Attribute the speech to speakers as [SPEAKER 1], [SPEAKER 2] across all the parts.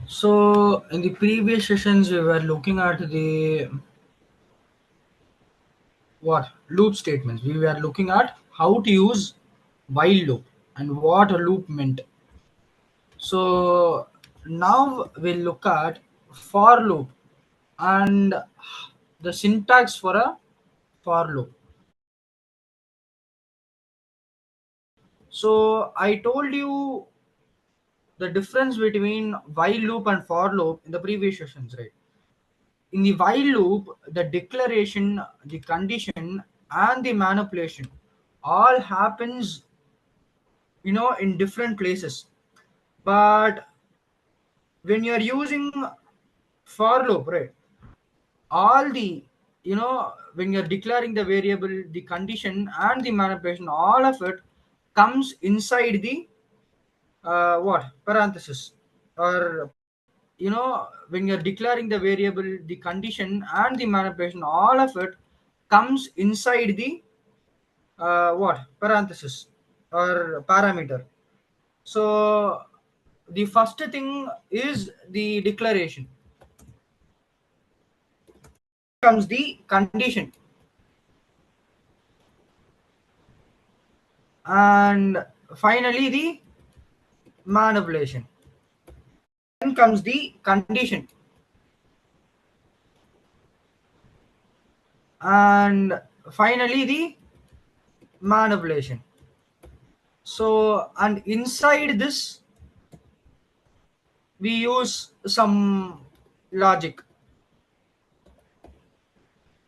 [SPEAKER 1] So in the previous sessions, we were looking at the what loop statements. We were looking at how to use while loop and what a loop meant. So now we'll look at for loop and the syntax for a for loop. So I told you the difference between while loop and for loop in the previous sessions, right? In the while loop, the declaration, the condition, and the manipulation all happens, in different places. But when you're using for loop, right, all the, when you're declaring the variable, the condition, and the manipulation, all of it comes inside the what parenthesis, or when you're declaring the variable, the condition, and the manipulation, all of it comes inside the what parenthesis or parameter. So the first thing is the declaration, comes the condition, and finally the manipulation. Then comes the condition, and finally the manipulation. So, and inside this we use some logic.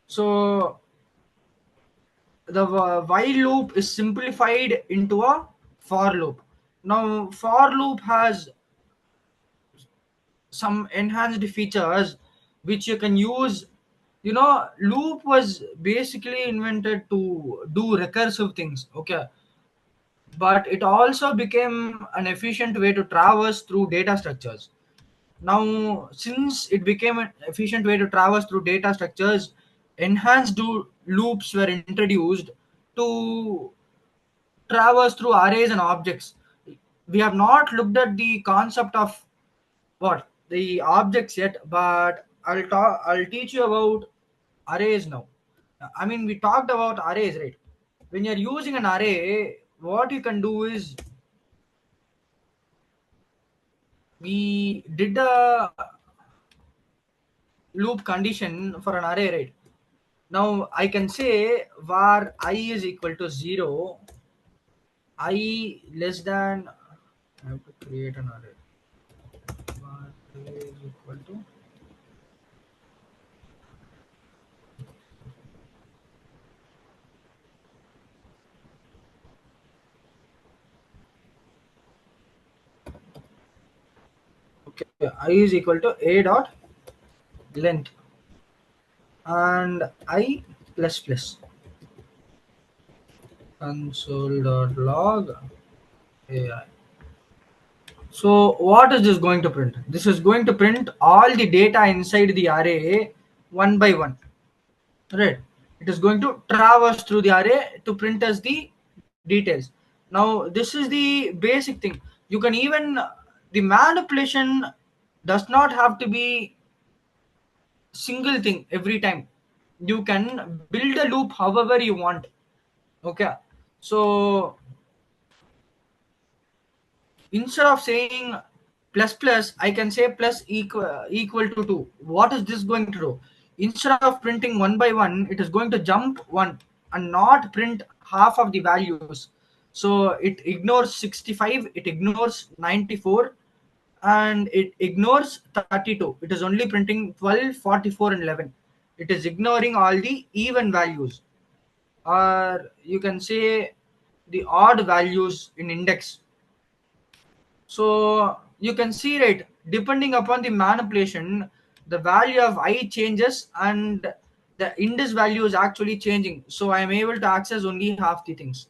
[SPEAKER 1] So the while loop is simplified into a for loop. Now for loop has some enhanced features which you can use. Loop was basically invented to do recursive things, okay, but it also became an efficient way to traverse through data structures. Now, since it became an efficient way to traverse through data structures, enhanced loops were introduced to traverse through arrays and objects. We have not looked at the concept of what the objects yet, but I'll teach you about arrays now. I mean, we talked about arrays, right? When you're using an array, what you can do is we did a loop condition for an array, right? Now I can say var I is equal to 0, I less than, I have to create an array. Var I is equal to, okay, I is equal to a dot length and I plus plus console.log AI. So what is this going to print? This is going to print all the data inside the array one by one. Right. It is going to traverse through the array to print us the details. Now this is the basic thing. You can even, the manipulation does not have to be single thing every time. You can build a loop however you want. Okay. So instead of saying plus plus, I can say plus equal to 2. What is this going to do? Instead of printing one by one, it is going to jump one and not print half of the values. So it ignores 65, it ignores 94, and it ignores 32. It is only printing 12, 44, and 11. It is ignoring all the even values, or you can say the odd values in index. So you can see, right, depending upon the manipulation, the value of I changes and the index value is actually changing. So I am able to access only half the things.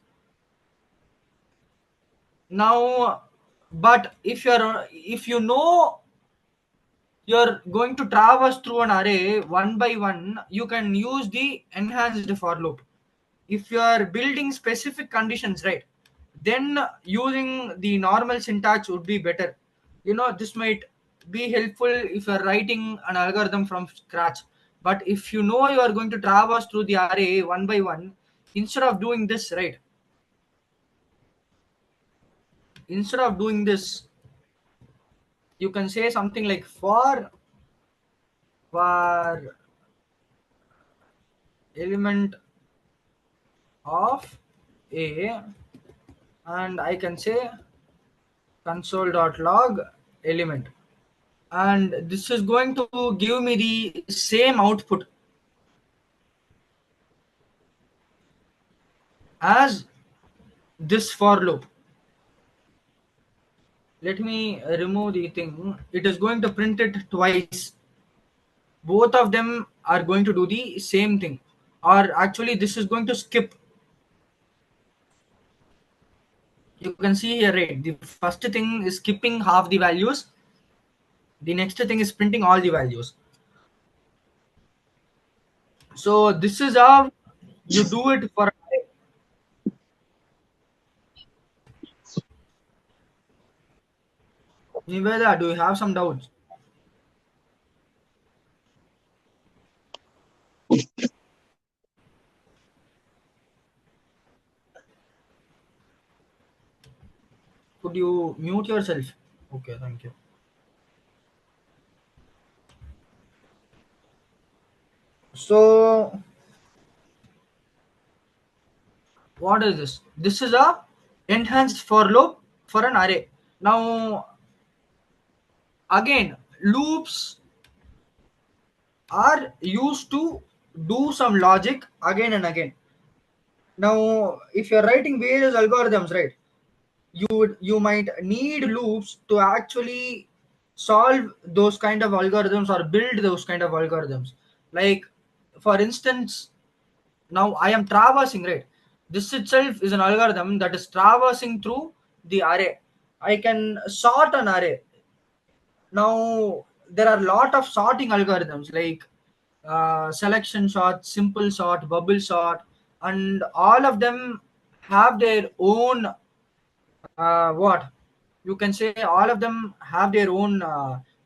[SPEAKER 1] Now, but if you know you're going to traverse through an array one by one, you can use the enhanced for loop. If you are building specific conditions, right, then using the normal syntax would be better. This might be helpful if you're writing an algorithm from scratch. But if you know you are going to traverse through the array one by one, instead of doing this, right? Instead of doing this, you can say something like for element of a, and I can say console.log element, and this is going to give me the same output as this for loop. Let me remove the thing. It is going to print it twice. Both of them are going to do the same thing, or actually this is going to skip. You can see here, right? The first thing is skipping half the values. The next thing is printing all the values. So this is how you do it for. Niveda, do you have some doubts? Could you mute yourself? Okay, thank you. So what is this? This is a enhanced for loop for an array. Now again, loops are used to do some logic again and again. Now if you're writing various algorithms, right, you might need loops to actually solve those kind of algorithms or build those kind of algorithms. Like for instance, now I am traversing, right? This itself is an algorithm that is traversing through the array. I can sort an array. Now there are a lot of sorting algorithms like selection sort, simple sort, bubble sort, and all of them have their own what you can say, all of them have their own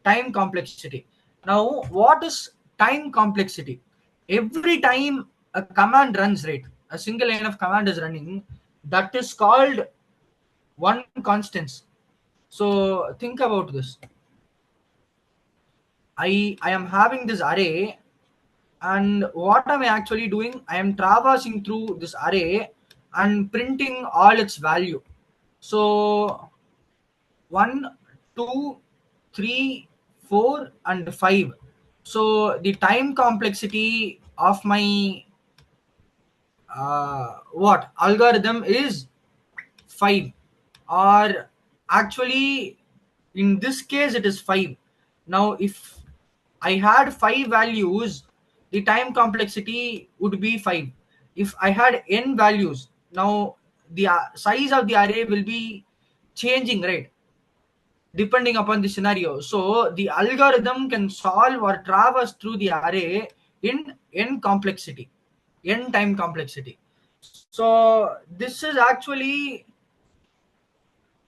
[SPEAKER 1] time complexity. Now what is time complexity? Every time a command runs, right, a single line of command is running, that is called one constants. So think about this. I am having this array, and what am I actually doing? I am traversing through this array and printing all its value. So 1, 2, 3, 4, and 5. So the time complexity of my what algorithm is 5, or actually in this case it is 5. Now if I had 5 values, the time complexity would be 5. If I had n values, now the size of the array will be changing, right, depending upon the scenario. So the algorithm can solve or traverse through the array in n complexity, n time complexity. So this is actually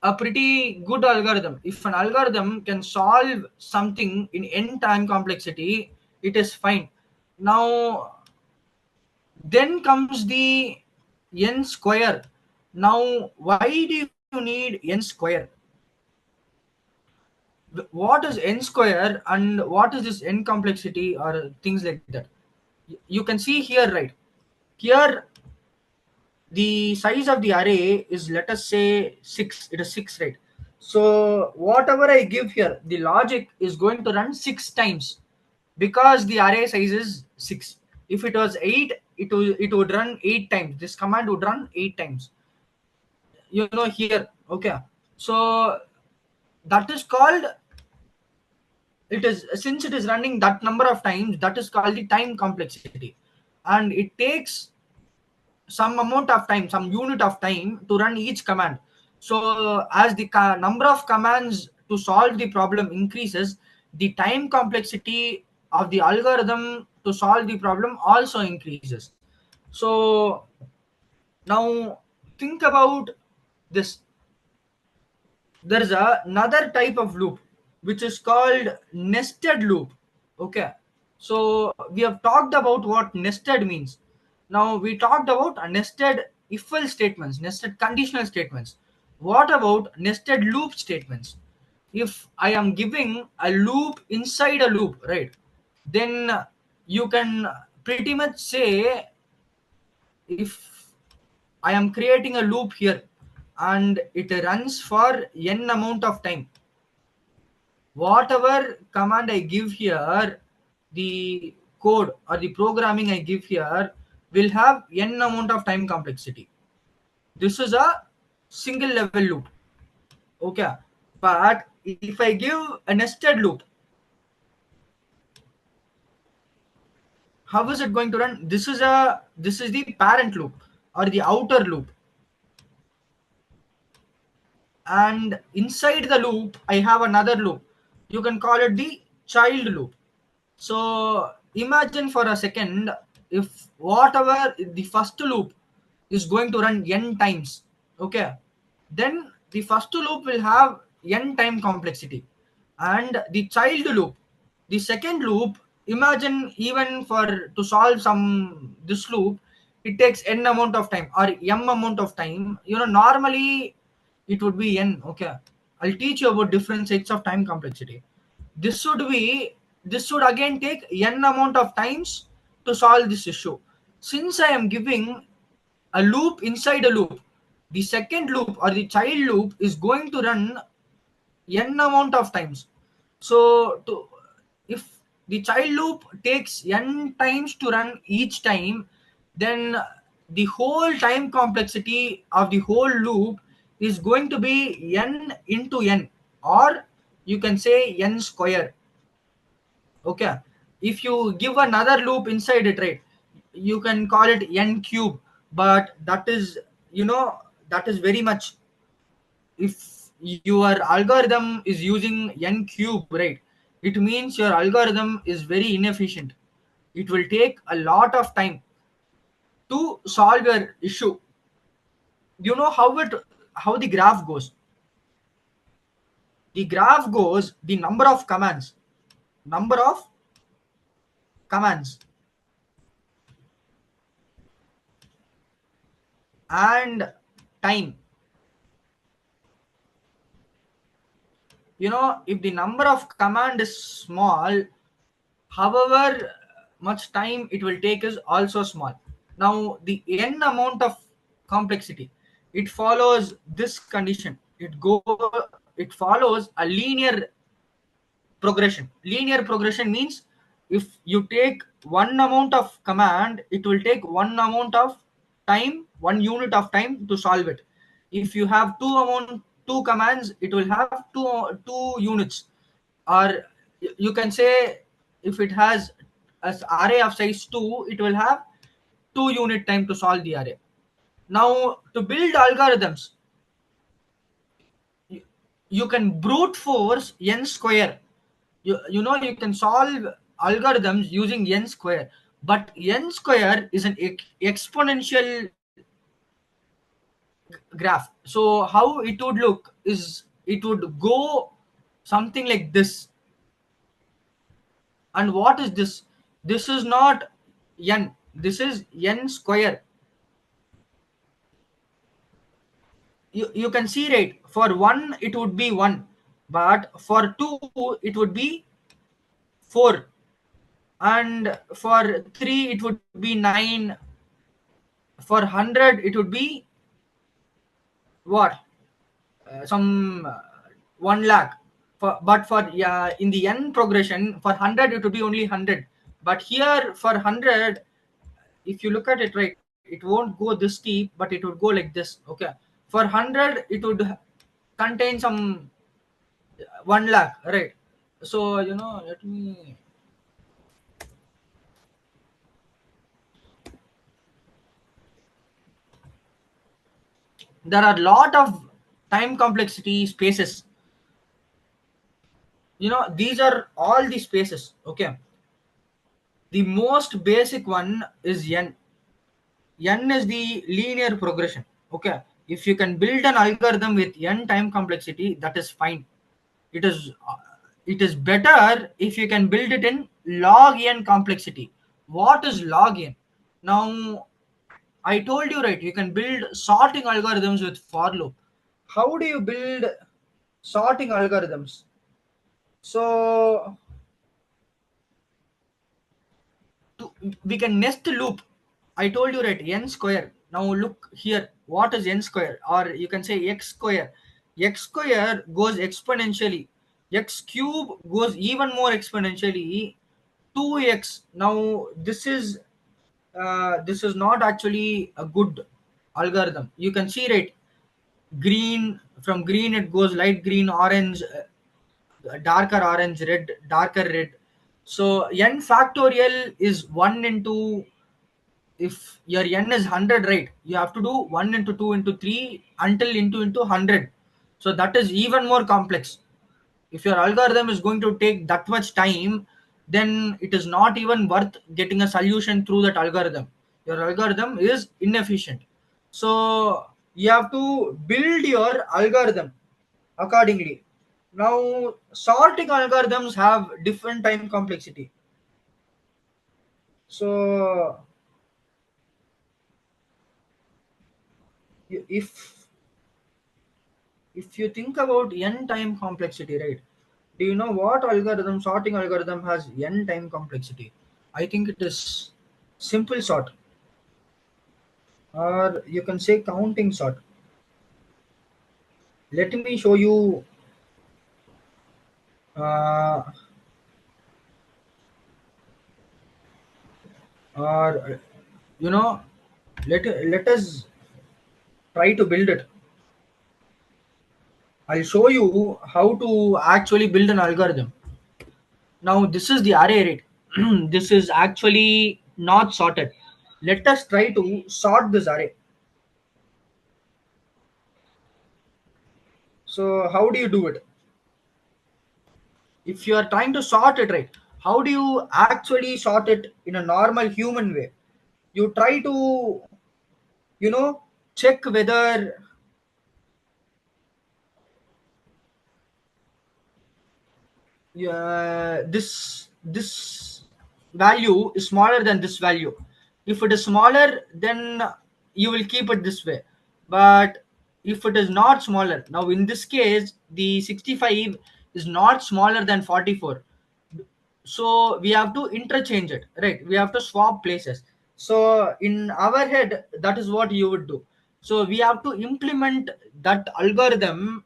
[SPEAKER 1] a pretty good algorithm. If an algorithm can solve something in n time complexity, it is fine. Now then comes the n square. Now why do you need n square? What is n square and what is this n complexity or things like that? You can see here, right? Here the size of the array is, let us say, 6. It is 6, right? So whatever I give here, the logic is going to run 6 times because the array size is 6. If it was 8, it would run 8 times. This command would run 8 times, here. Okay, so that is called, it is, since it is running that number of times, that is called the time complexity, and it takes some amount of time, some unit of time to run each command. So as the number of commands to solve the problem increases, the time complexity of the algorithm to solve the problem also increases. So now think about this. There is another type of loop. which is called nested loop. Okay, so we have talked about what nested means. Now we talked about nested if else statements, nested conditional statements. What about nested loop statements? If I am giving a loop inside a loop, right, then you can pretty much say, if I am creating a loop here and it runs for n amount of time, whatever command I give here, the code or the programming I give here will have n amount of time complexity. This is a single level loop. Okay, but if I give a nested loop, how is it going to run? This is the parent loop or the outer loop, and inside the loop I have another loop. You can call it the child loop. So imagine for a second, if whatever the first loop is going to run n times, okay, then the first loop will have n time complexity, and the child loop, the second loop, imagine even for to solve some this loop, it takes n amount of time or m amount of time. Normally it would be n. Okay, I'll teach you about different sets of time complexity. This should again take n amount of times to solve this issue. Since I am giving a loop inside a loop, the second loop or the child loop is going to run n amount of times. So if the child loop takes n times to run each time, then the whole time complexity of the whole loop is going to be n into n, or you can say n square. Okay, if you give another loop inside it, right, you can call it n cube, but that is very much, if your algorithm is using n cube, right, it means your algorithm is very inefficient. It will take a lot of time to solve your issue. You know how the graph goes? The graph goes the number of commands and time. If the number of command is small, however much time it will take is also small. Now the n amount of complexity, it follows this condition. It follows a linear progression means, if you take one amount of command, it will take one unit of time to solve it. If you have two commands, it will have two units. Or you can say, if it has as array of size 2, it will have 2 unit time to solve the array. Now to build algorithms, you, you can brute force n square. You can solve algorithms using n square, but n square is an exponential graph. So how it would look is, it would go something like this. And what is this? This is not n, this is n square. You can see, right, for 1 it would be 1, but for 2 it would be 4, and for 3 it would be 9, for 100 it would be what, some 1 lakh. But for in the n progression, for 100 it would be only 100, but here for 100, if you look at it, right, it won't go this steep, but it would go like this. Okay, for 100 it would contain some 1 lakh, right? So let me, there are a lot of time complexity spaces. These are all the spaces. Okay, the most basic one is n is the linear progression. Okay, if you can build an algorithm with n time complexity, that is fine. It is it is better if you can build it in log n complexity. What is log n? Now, I told you, right, you can build sorting algorithms with for loop. How do you build sorting algorithms? So to, we can nest loop. I told you, right, n square. Now look here, what is n square, or you can say x square. X square goes exponentially, x cube goes even more exponentially, 2x. Now this is not actually a good algorithm. You can see, right, green, from green it goes light green, orange, darker orange, red, darker red. So n factorial is 1 into, if your n is 100, right, you have to do 1 into 2 into 3 until into 100. So that is even more complex. If your algorithm is going to take that much time, then it is not even worth getting a solution through that algorithm. Your algorithm is inefficient. So you have to build your algorithm accordingly. Now, sorting algorithms have different time complexity. So if you think about n time complexity, right? Do you know what algorithm, sorting algorithm, has n time complexity? I think it is simple sort, or you can say counting sort. Let me show you. Uh, or you know, let us try to build it. I'll show you how to actually build an algorithm. Now this is the array rate. This is actually not sorted. Let us try to sort this array. So how do you do it? If you are trying to sort it, right, how do you actually sort it in a normal human way? You try to, you know, check whether this value is smaller than this value. If it is smaller, then you will keep it this way. But if it is not smaller, now in this case the 65 is not smaller than 44, so we have to interchange it, right? We have to swap places. So in our head, that is what you would do. So we have to implement that algorithm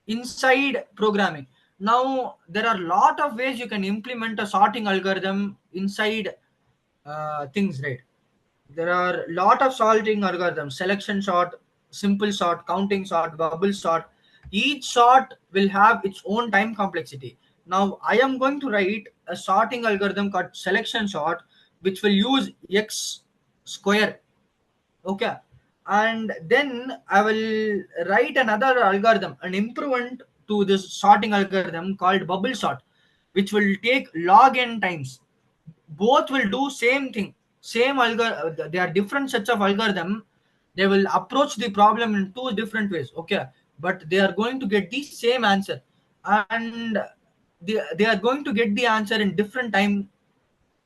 [SPEAKER 1] inside programming. Now there are a lot of ways you can implement a sorting algorithm inside things, right? There are a lot of sorting algorithms: selection sort, simple sort, counting sort, bubble sort. Each sort will have its own time complexity. Now I am going to write a sorting algorithm called selection sort, which will use x square. Okay. And then I will write another algorithm, an improvement to this sorting algorithm called bubble sort, which will take log n times. Both will do same thing, same algorithm. They are different sets of algorithm. They will approach the problem in two different ways. Okay. But they are going to get the same answer. And they are going to get the answer in different time,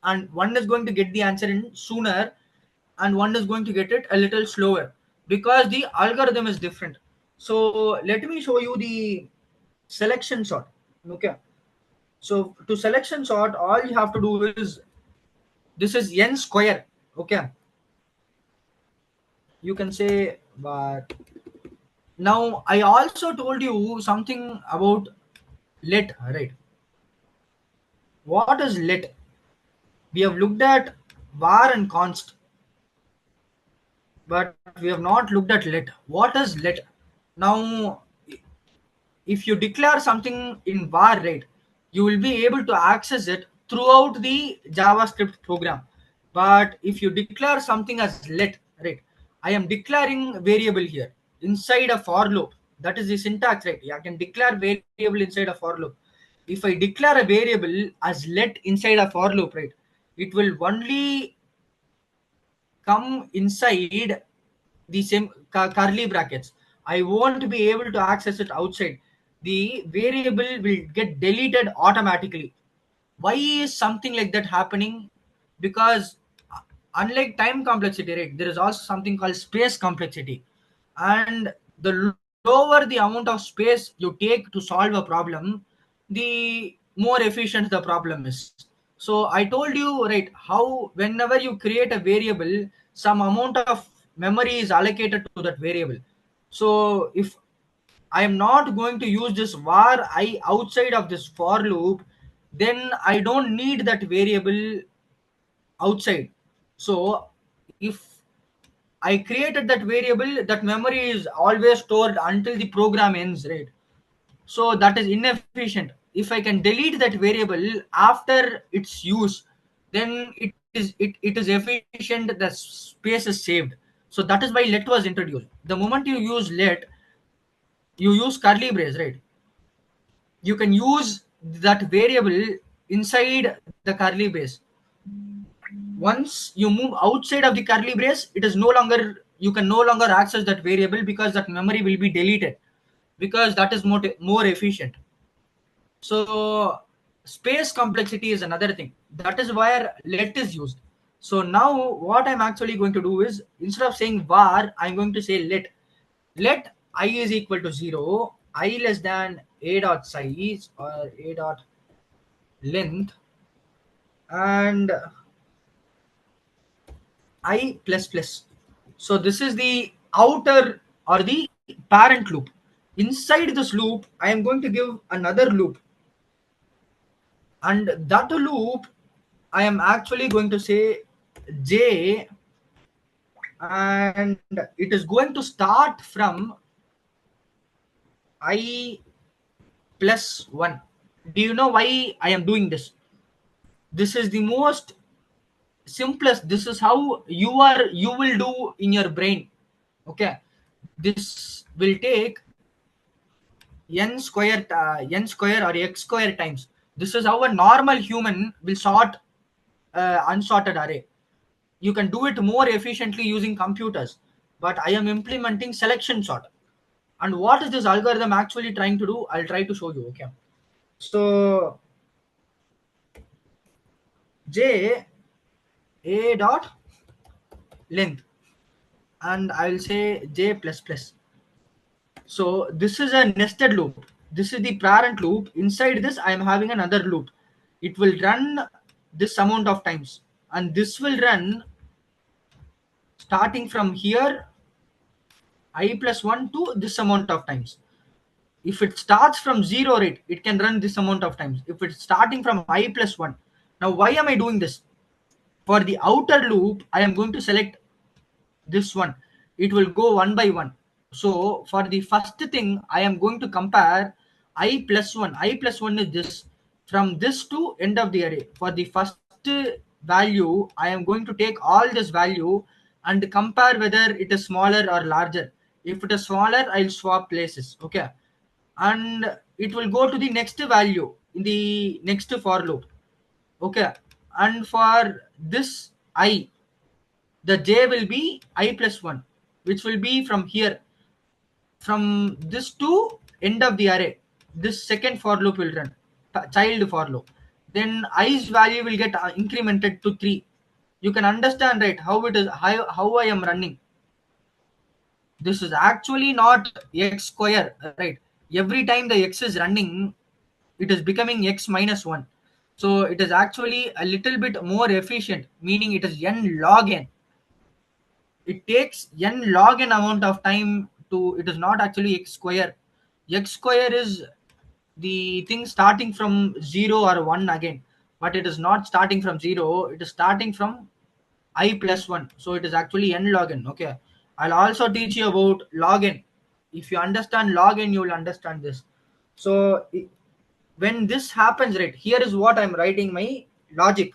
[SPEAKER 1] and one is going to get the answer in sooner, and one is going to get it a little slower, because the algorithm is different. So let me show you the selection sort. Okay. So to selection sort, all you have to do is, this is n square. Okay. You can say, but now I also told you something about let, right? What is let? We have looked at var and const, but we have not looked at let. What is let? Now, if you declare something in var, right, you will be able to access it throughout the JavaScript program. But if you declare something as let, right, I am declaring variable here inside a for loop. That is the syntax, right? I can declare variable inside a for loop. If I declare a variable as let inside a for loop, right, it will only come inside the same curly brackets. I won't be able to access it outside. the variable will get deleted automatically. Why is something like that happening? Because unlike time complexity, right, there is also something called space complexity. And the lower the amount of space you take to solve a problem, the more efficient the problem is. So I told you, right, how whenever you create a variable, some amount of memory is allocated to that variable. So if I am not going to use this var I outside of this for loop, then I don't need that variable outside. So if I created that variable, that memory is always stored until the program ends, right? So that is inefficient. If I can delete that variable after its use, then it is efficient. The space is saved. So that is why let was introduced. The moment you use let, you use curly brace, right? You can use that variable inside the curly brace. Once you move outside of the curly brace, it is no longer, you can no longer access that variable because that memory will be deleted, because that is more efficient. So space complexity is another thing. That is where let is used. So now what I'm actually going to do is, instead of saying var, I'm going to say let. Let I is equal to 0, I less than a dot size or a dot length, and I plus plus. So this is the outer or the parent loop. Inside this loop, I am going to give another loop, and that loop I am actually going to say j, and it is going to start from I plus 1. Do you know why I am doing this? This is the most simplest. This is how you will do in your brain. Okay, this will take n square or x square times. This is how a normal human will sort unsorted array. You can do it more efficiently using computers, but I am implementing selection sort. And what is this algorithm actually trying to do? I'll try to show you. Okay, so j a dot length, and I will say j plus plus. So this is a nested loop. This is the parent loop. Inside this, I am having another loop. It will run this amount of times, and this will run starting from here I plus 1 to this amount of times. If it starts from 0 rate, it can run this amount of times. If it's starting from I plus 1. Now, why am I doing this? For the outer loop, I am going to select this one. It will go one by one. So for the first thing, I am going to compare I plus 1. I plus 1 is this. From this to end of the array. For the first value, I am going to take all this value and compare whether it is smaller or larger. If it is smaller, I'll swap places. Okay. And it will go to the next value in the next for loop. Okay. And for this I, the j will be I plus 1, which will be from here, from this to end of the array. This second for loop will run, child for loop. Then i's value will get incremented to 3. You can understand, right, how it is, how I am running. This is actually not x square, right? Every time the x is running, it is becoming x minus 1. So it is actually a little bit more efficient, meaning it is n log n. It takes n log n amount of time to, it is not actually x square. X square is the thing starting from 0 or 1 again, but it is not starting from 0, it is starting from I plus 1. So it is actually n log n. Okay, I'll also teach you about log n. If you understand log n, you will understand this. So when this happens, right, here is what I'm writing my logic.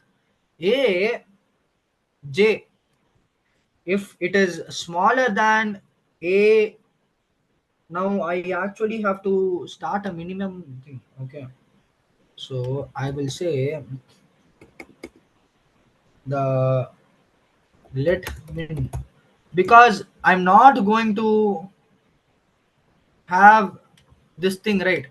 [SPEAKER 1] A j, if it is smaller than a, now I actually have to start a minimum thing. Okay, so I will say the let min, because I'm not going to have this thing, right?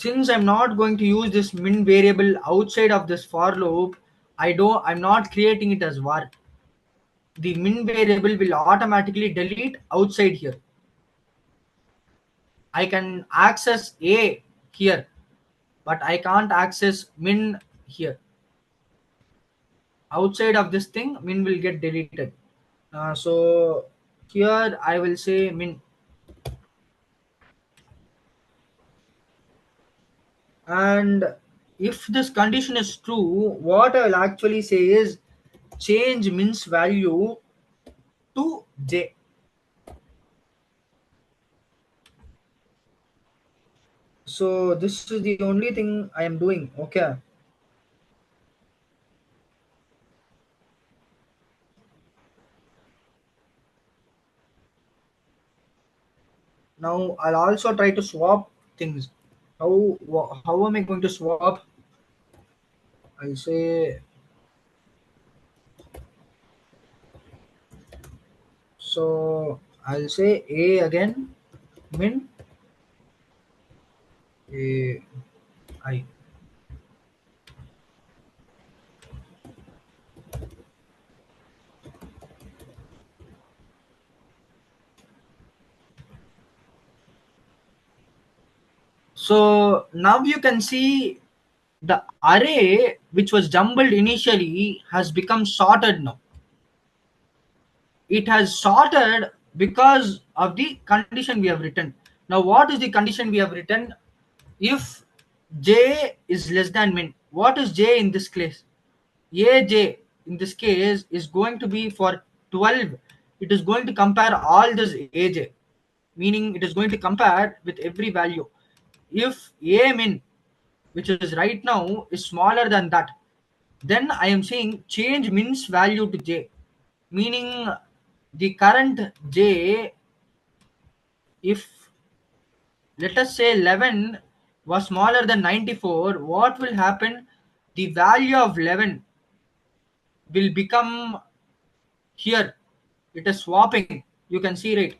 [SPEAKER 1] since I'm not going to use this min variable outside of this for loop, I'm not creating it as var. The min variable will automatically delete outside here. I can access a here, but I can't access min here. Outside of this thing, min will get deleted. So here I will say min. And if this condition is true, what I will actually say is change min's value to j. So this is the only thing I am doing. Okay. Now I'll also try to swap things. How am I going to swap? I'll say, so I'll say a again, min a I. So now you can see the array which was jumbled initially has become sorted now. It has sorted because of the condition we have written. Now what is the condition we have written? If j is less than min, what is j in this case? Aj in this case is going to be for 12. It is going to compare all this aj, meaning it is going to compare with every value. If a min, which is right now, is smaller than that, then I am saying change min's value to j, meaning the current j, if let us say 11 was smaller than 94, what will happen? The value of 11 will become here. It is swapping. You can see, right?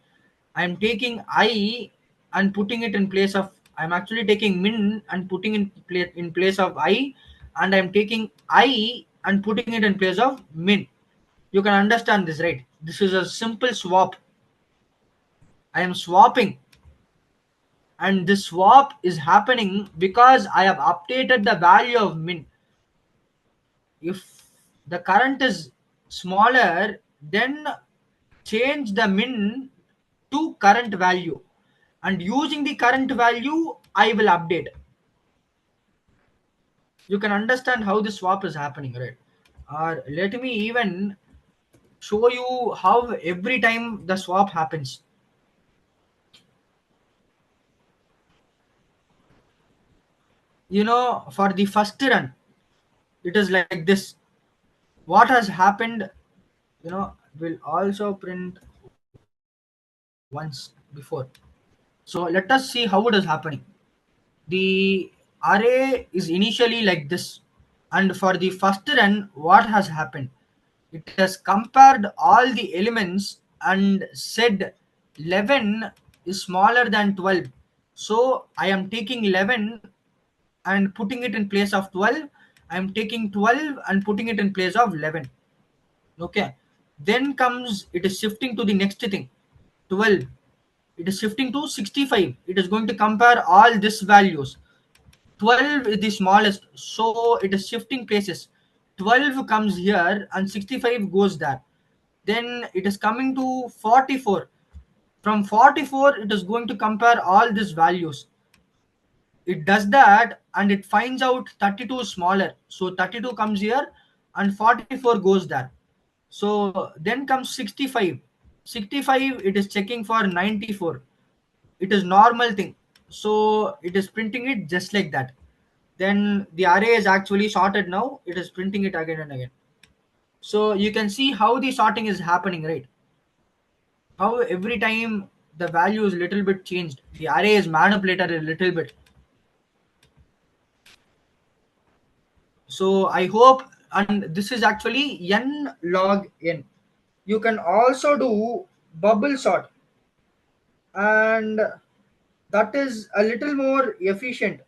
[SPEAKER 1] I'm taking I and putting it in place of, I'm actually taking min and putting in place of I, and I'm taking I and putting it in place of min. You can understand this, right? This is a simple swap. I am swapping, and this swap is happening because I have updated the value of min. If the current is smaller, then change the min to current value, and using the current value I will update. You can understand how this swap is happening, right? Or let me even show you how every time the swap happens. For the first run, it is like this. What has happened, will also print once before. So let us see how it is happening. The array is initially like this, and for the first run, what has happened? It has compared all the elements and said 11 is smaller than 12. So I am taking 11 and putting it in place of 12. I am taking 12 and putting it in place of 11. Okay. Then comes, it is shifting to the next thing, 12. It is shifting to 65. It is going to compare all these values. 12 is the smallest, so it is shifting places. 12 comes here and 65 goes there. Then it is coming to 44. From 44, it is going to compare all these values. It does that and it finds out 32 is smaller. So 32 comes here and 44 goes there. So then comes 65. 65, it is checking for 94. It is normal thing. So it is printing it just like that. Then the array is actually sorted now. It is printing it again and again. So you can see how the sorting is happening, right? How every time the value is little bit changed. The array is manipulated a little bit. So I hope, and this is actually n log n. You can also do bubble sort, and that is a little more efficient.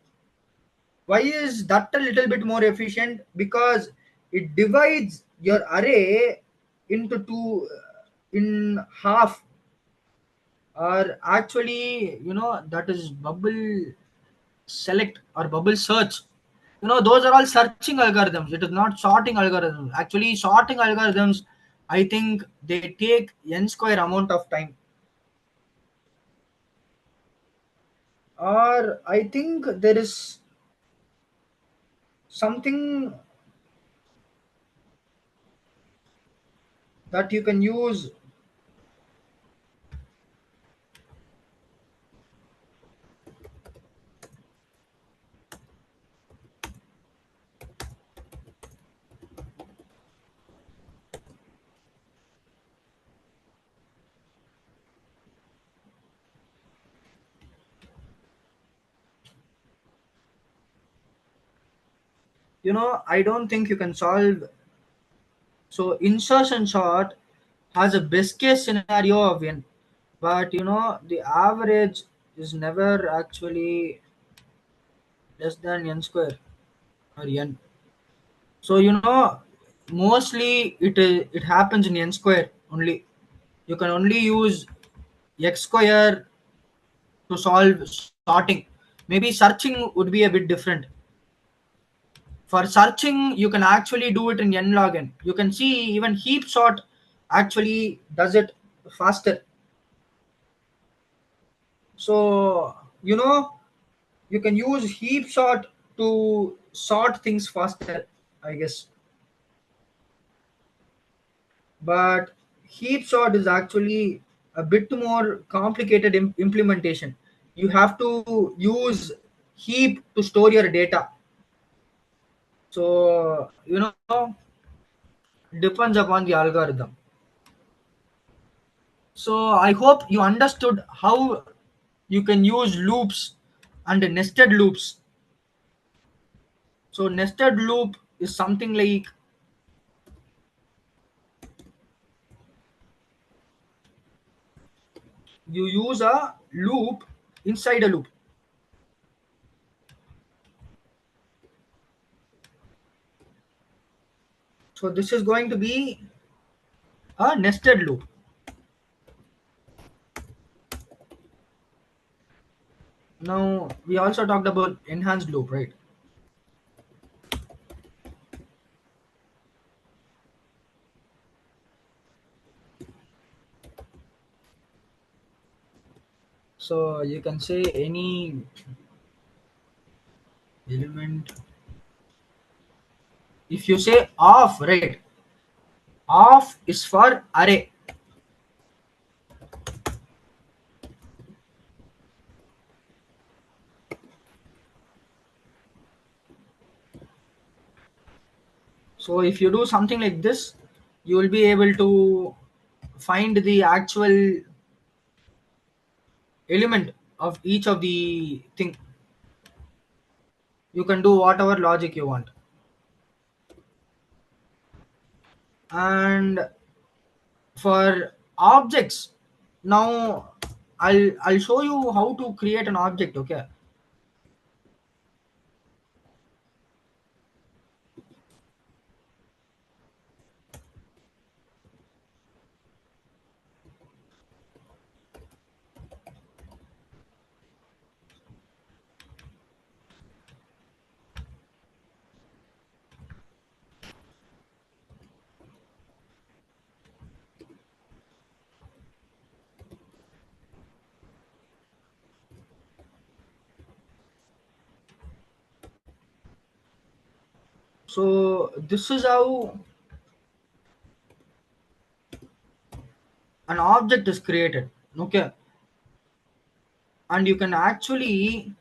[SPEAKER 1] Why is that a little bit more efficient? Because it divides your array into two, in half, or actually, that is bubble select or bubble search. Those are all searching algorithms. It is not sorting algorithms. Actually, sorting algorithms, I think they take n square amount of time. Or I think there is something that you can use. I don't think you can solve. So insertion sort has a best case scenario of n, but the average is never actually less than n square or n. So mostly it happens in n square only. You can only use x square to solve sorting. Maybe searching would be a bit different. For searching, you can actually do it in n log n. You can see even heap sort actually does it faster. So you can use heap sort to sort things faster, I guess. But heap sort is actually a bit more complicated implementation. You have to use heap to store your data. So depends upon the algorithm. So I hope you understood how you can use loops and nested loops. So nested loop is something like you use a loop inside a loop. So this is going to be a nested loop. Now we also talked about enhanced loop, right? So you can say any element. If you say off, right? Off is for array. So if you do something like this, you will be able to find the actual element of each of the thing. You can do whatever logic you want. And for objects, now I'll show you how to create an object. Okay. So this is how an object is created. Okay. And you can actually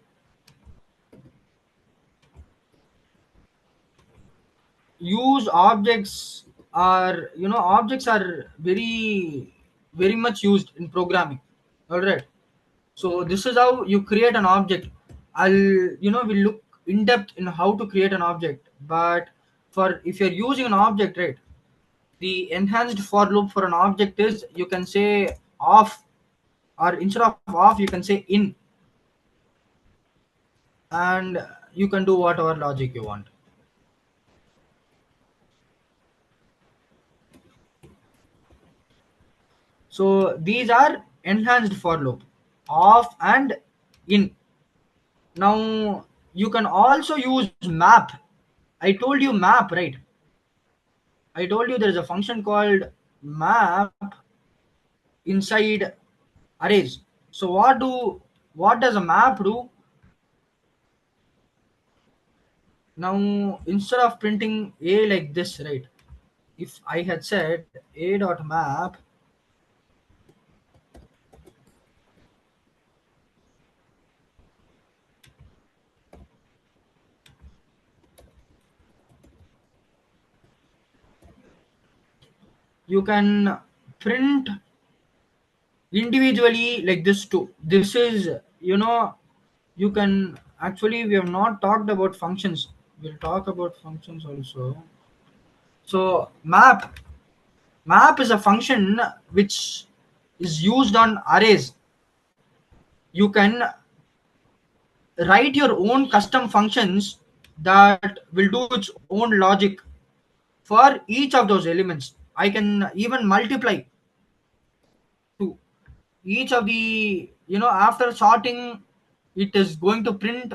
[SPEAKER 1] use objects. Are objects are very much used in programming. All right. So this is how you create an object. We'll look in depth in how to create an object. But for if you're using an object, right, the enhanced for loop for an object is you can say off, or instead of off you can say in. and you can do whatever logic you want. So these are enhanced for loop, off and in. Now you can also use map. I told you map, right? I told you there is a function called map inside arrays. So what does a map do? Now instead of printing a like this, right? If I had said a dot map, you can print individually like this too. This is, you can actually, we have not talked about functions. We'll talk about functions also. So map is a function which is used on arrays. You can write your own custom functions that will do its own logic for each of those elements. I can even multiply to each of the, after sorting, it is going to print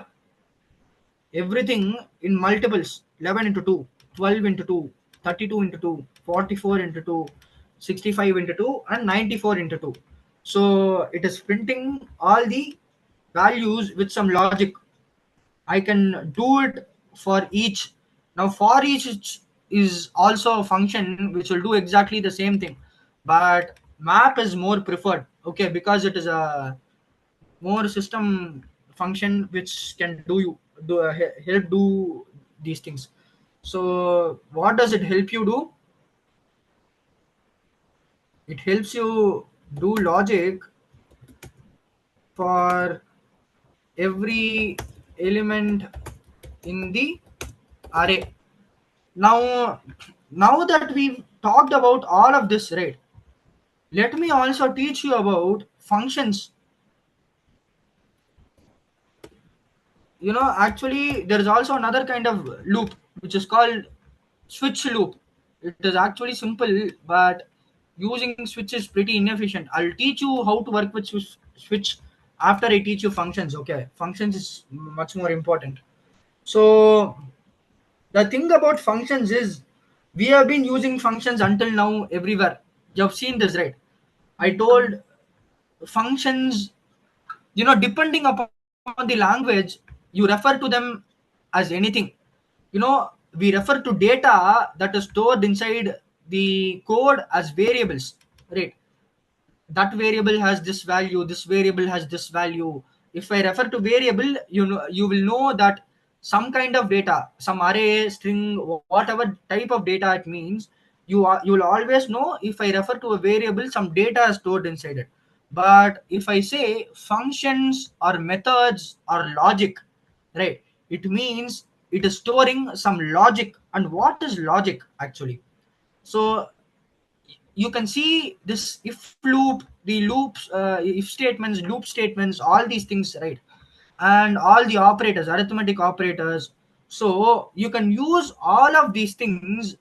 [SPEAKER 1] everything in multiples: 11 into 2, 12 into 2, 32 into 2, 44 into 2, 65 into 2, and 94 into 2. So it is printing all the values with some logic. I can do it for each. Now for each is also a function which will do exactly the same thing, but map is more preferred, okay, because it is a more system function which can help do these things. So what does it help you do? It helps you do logic for every element in the array. Now that we've talked about all of this, right, let me also teach you about functions. Actually there is also another kind of loop which is called switch loop. It is actually simple, but using switch is pretty inefficient. I'll teach you how to work with switch after I teach you functions. Okay, functions is much more important. So the thing about functions is we have been using functions until now everywhere. You have seen this, right? I told functions, depending upon the language, you refer to them as anything. We refer to data that is stored inside the code as variables, right? That variable has this value, this variable has this value. If I refer to variable, you will know that some kind of data, some array, string, whatever type of data it means, you will always know if I refer to a variable, some data is stored inside it. But if I say functions or methods or logic, right, it means it is storing some logic. And what is logic actually? So you can see this if loop, the loops, if statements, loop statements, all these things, right? And all the operators, arithmetic operators. So you can use all of these things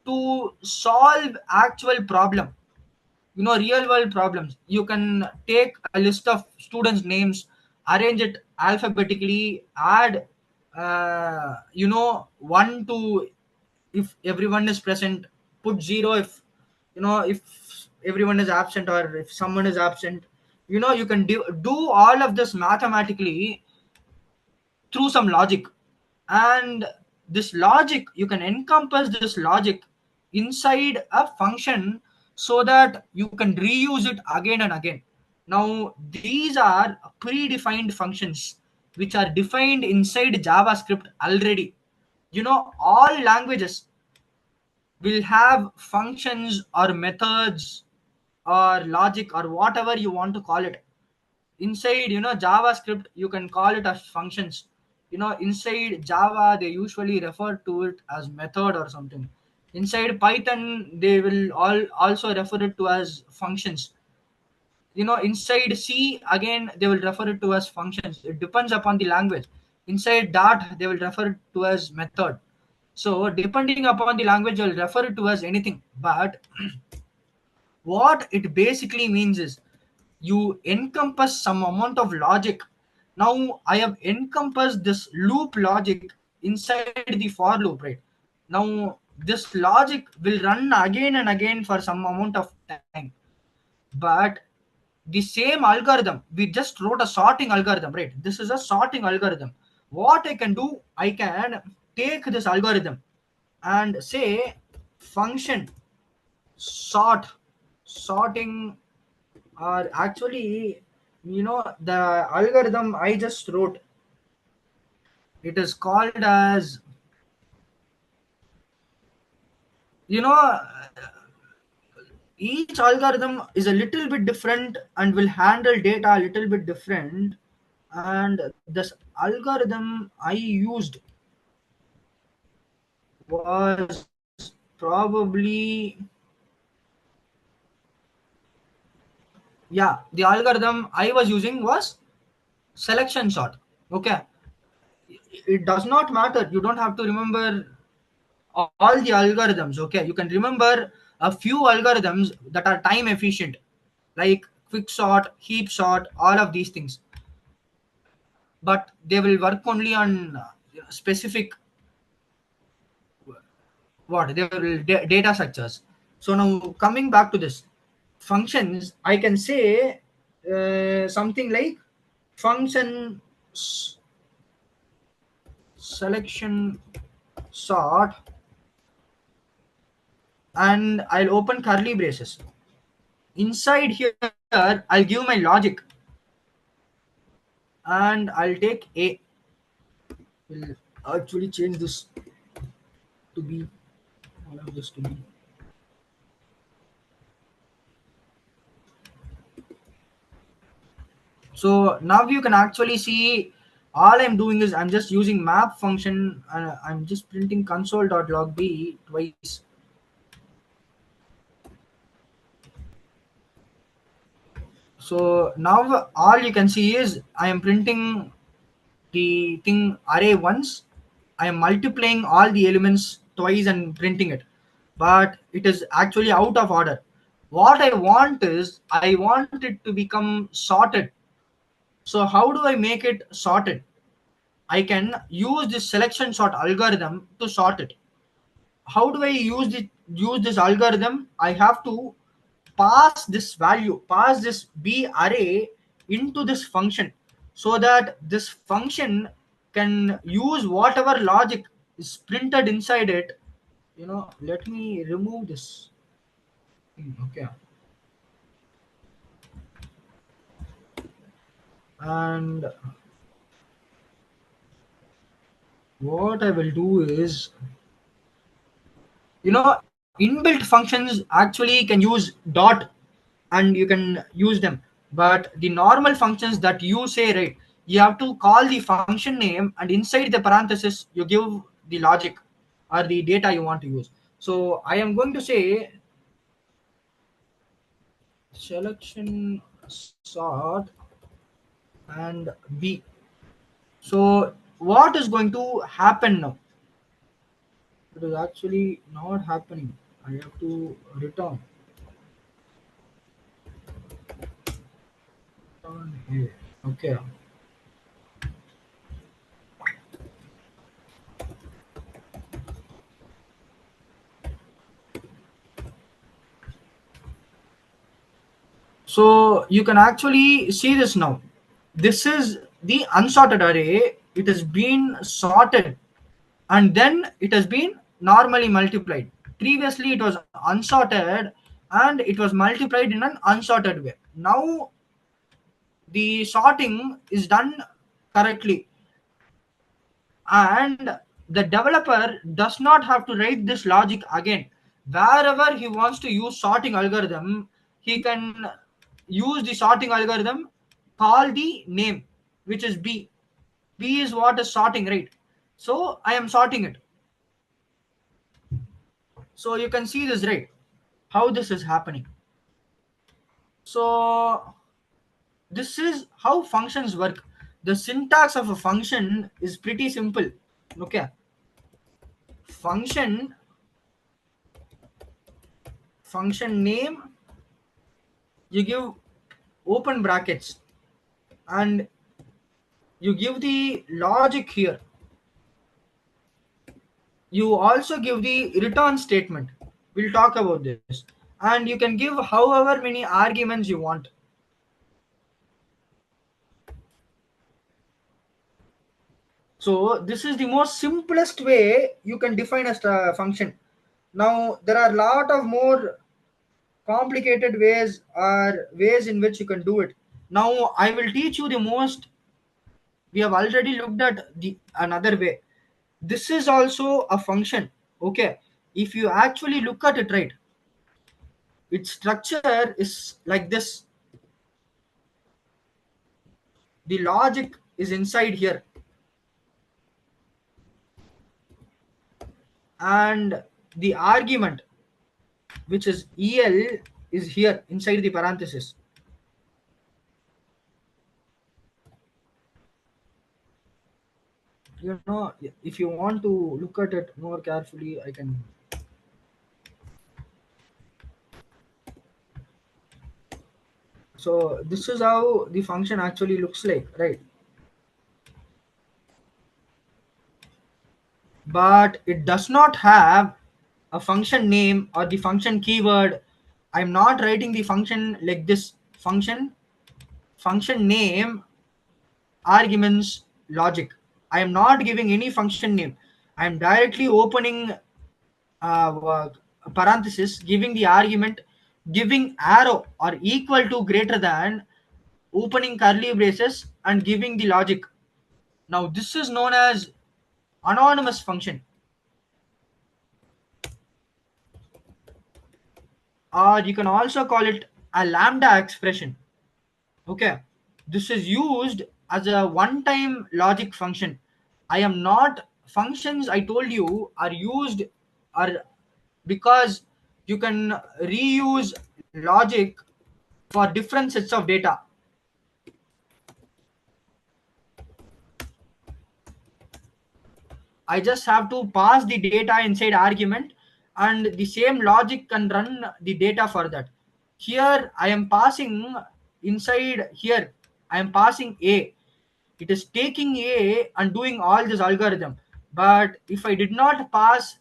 [SPEAKER 1] to solve actual problem, real world problems. You can take a list of students names, arrange it alphabetically, add 1 to if everyone is present, put 0 if, if everyone is absent or if someone is absent. You can do all of this mathematically through some logic. And this logic, you can encompass this logic inside a function so that you can reuse it again and again. Now these are predefined functions which are defined inside JavaScript already. All languages will have functions or methods or logic or whatever you want to call it. Inside, JavaScript, you can call it as functions. Inside Java, they usually refer to it as method or something. Inside Python, they will also refer it to as functions. Inside C, again, they will refer it to as functions. It depends upon the language. inside that they will refer to as method. So depending upon the language they'll refer it to as anything, but what it basically means is you encompass some amount of logic. Now I have encompassed this loop logic inside the for loop, right? Now this logic will run again and again for some amount of time, but the same algorithm, we just wrote a sorting algorithm, right? This is a sorting algorithm. What I can do, I can take this algorithm and say function sort, sorting, or actually, the algorithm I just wrote, it is called as, you know each algorithm is a little bit different and will handle data a little bit different. And this algorithm I used was probably, yeah, the algorithm I was using was selection sort. Okay, it does not matter, you don't have to remember all the algorithms. Okay, you can remember a few algorithms that are time efficient, like quick sort, heap sort, all of these things, but they will work only on specific, what they will data structures. So now coming back to this functions, I can say something like function selection sort, and I'll open curly braces. Inside here I'll give my logic, and I'll take a, will actually change this to be, allow this to be. So now you can actually see all I'm doing is I'm just using map function, and I'm just printing console.log b twice. So now all you can see is I am printing the thing array once, I am multiplying all the elements twice and printing it, but it is actually out of order. What I want is I want it to become sorted. So how do I make it sorted? I can use this selection sort algorithm to sort it. How do I use this algorithm? I have to pass this value, pass this b array into this function, so that this function can use whatever logic is printed inside it. Let me remove this thing. Okay, and what I will do is, inbuilt functions actually can use dot, and you can use them, but the normal functions that you say, right, you have to call the function name, and inside the parenthesis you give the logic or the data you want to use. So I am going to say selection sort and b. So what is going to happen now? It is actually not happening. I have to return here. Okay. So you can actually see this now. This is the unsorted array. It has been sorted, and then it has been normally multiplied. Previously it was unsorted and it was multiplied in an unsorted way. Now the sorting is done correctly, and the developer does not have to write this logic again. Wherever he wants to use sorting algorithm, he can use the sorting algorithm, call the name, which is b. B is what is sorting, right? So I am sorting it. So you can see this, right, how this is happening. So this is how functions work. The syntax of a function is pretty simple. Okay, function name, you give open brackets, and you give the logic here. You also give the return statement. We'll talk about this. And you can give however many arguments you want. So this is the most simplest way you can define a function. Now there are a lot of more complicated ways or ways in which you can do it. Now I will teach you the most. We have already looked at the another way. This is also a function. Okay, if you actually look at it, right, its structure is like this. The logic is inside here, and the argument, which is el, is here inside the parenthesis. You know, if you want to look at it more carefully, I can. So this is how the function actually looks like, right? But it does not have a function name or the function keyword. I'm not writing the function like this. Function name, arguments, logic. I am not giving any function name. I am directly opening parenthesis, giving the argument, giving arrow or equal to greater than, opening curly braces, and giving the logic. Now this is known as anonymous function, or you can also call it a lambda expression. Okay, this is used as a one time logic function. I am not, functions I told you are used, are because you can reuse logic for different sets of data. I just have to pass the data inside argument, and the same logic can run the data for that. Here I am passing inside here, I am passing A. It is taking A and doing all this algorithm. But if I did not pass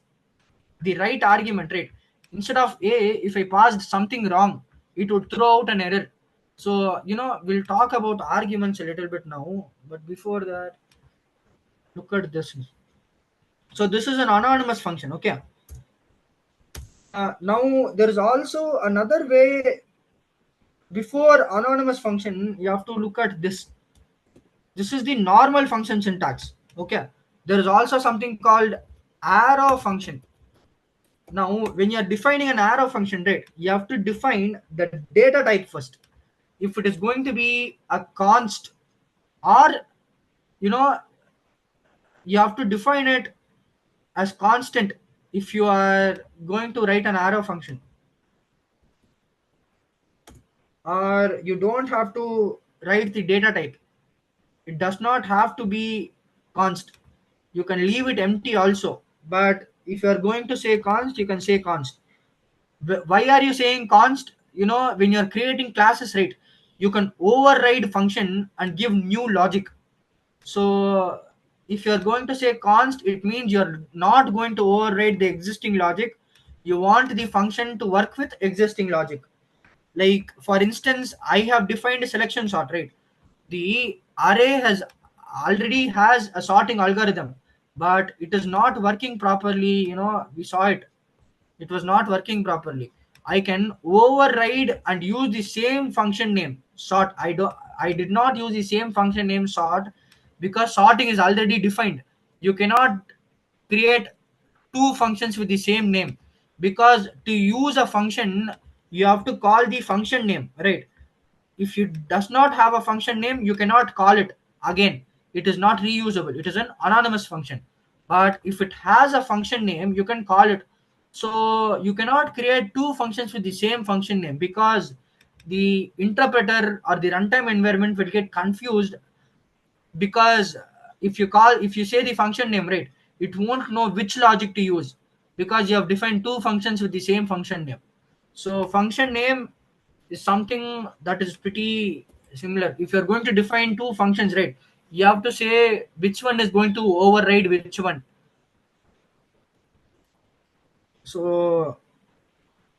[SPEAKER 1] the right argument, right, instead of A, if I passed something wrong, it would throw out an error. So, we'll talk about arguments a little bit now. But before that, look at this. So this is an anonymous function. Okay. Now there is also another way. Before anonymous function, you have to look at this. This is the normal function syntax. Okay. There is also something called arrow function. Now when you are defining an arrow function, right, you have to define the data type first. If it is going to be a const, or you know you have to define it as constant if you are going to write an arrow function, or you don't have to write the data type. It does not have to be const. You can leave it empty also. But if you are going to say const, you can say const. Why are you saying const? When you're creating classes, right, you can override function and give new logic. So if you're going to say const, it means you're not going to override the existing logic. You want the function to work with existing logic. Like for instance, I have defined a selection sort, right? The array has a sorting algorithm, but it is not working properly. We saw it. It was not working properly. I can override and use the same function name sort. I did not use the same function name sort because sorting is already defined. You cannot create two functions with the same name, because to use a function you have to call the function name, right? If you does not have a function name, you cannot call it again. It is not reusable. It is an anonymous function. But if it has a function name, you can call it. So you cannot create two functions with the same function name, because the interpreter or the runtime environment will get confused because if you say the function name, right, it won't know which logic to use, because you have defined two functions with the same function name. So function name is something that is pretty similar. If you're going to define two functions, right, you have to say which one is going to override which one. So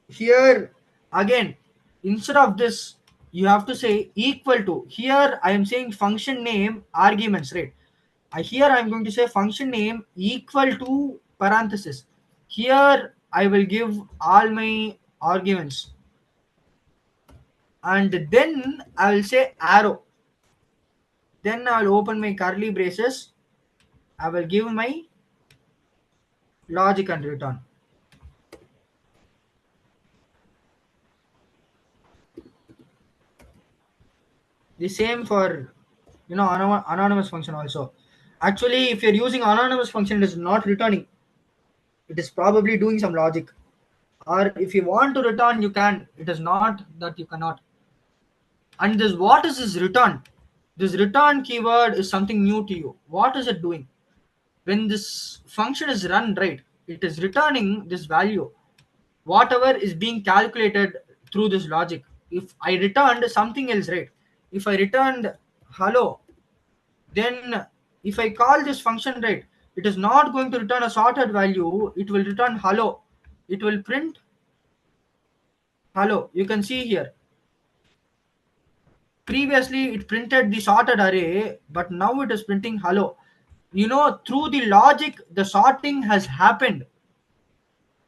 [SPEAKER 1] here again, instead of this, you have to say equal to. Here I am saying function name arguments, right? Here I am going to say function name equal to parenthesis. Here I will give all my arguments, and then I will say arrow. Then I will open my curly braces. I will give my logic and return. The same for anonymous function also. Actually, if you're using anonymous function, it is not returning. It is probably doing some logic. Or if you want to return, you can. It is not that you cannot. And this, what is this return? This return keyword is something new to you. What is it doing? When this function is run, right, it is returning this value, whatever is being calculated through this logic. If I returned something else, right, if I returned hello, then if I call this function, right, it is not going to return a sorted value, it will return hello. It will print hello. You can see here, previously it printed the sorted array, but now it is printing hello. Through the logic, the sorting has happened,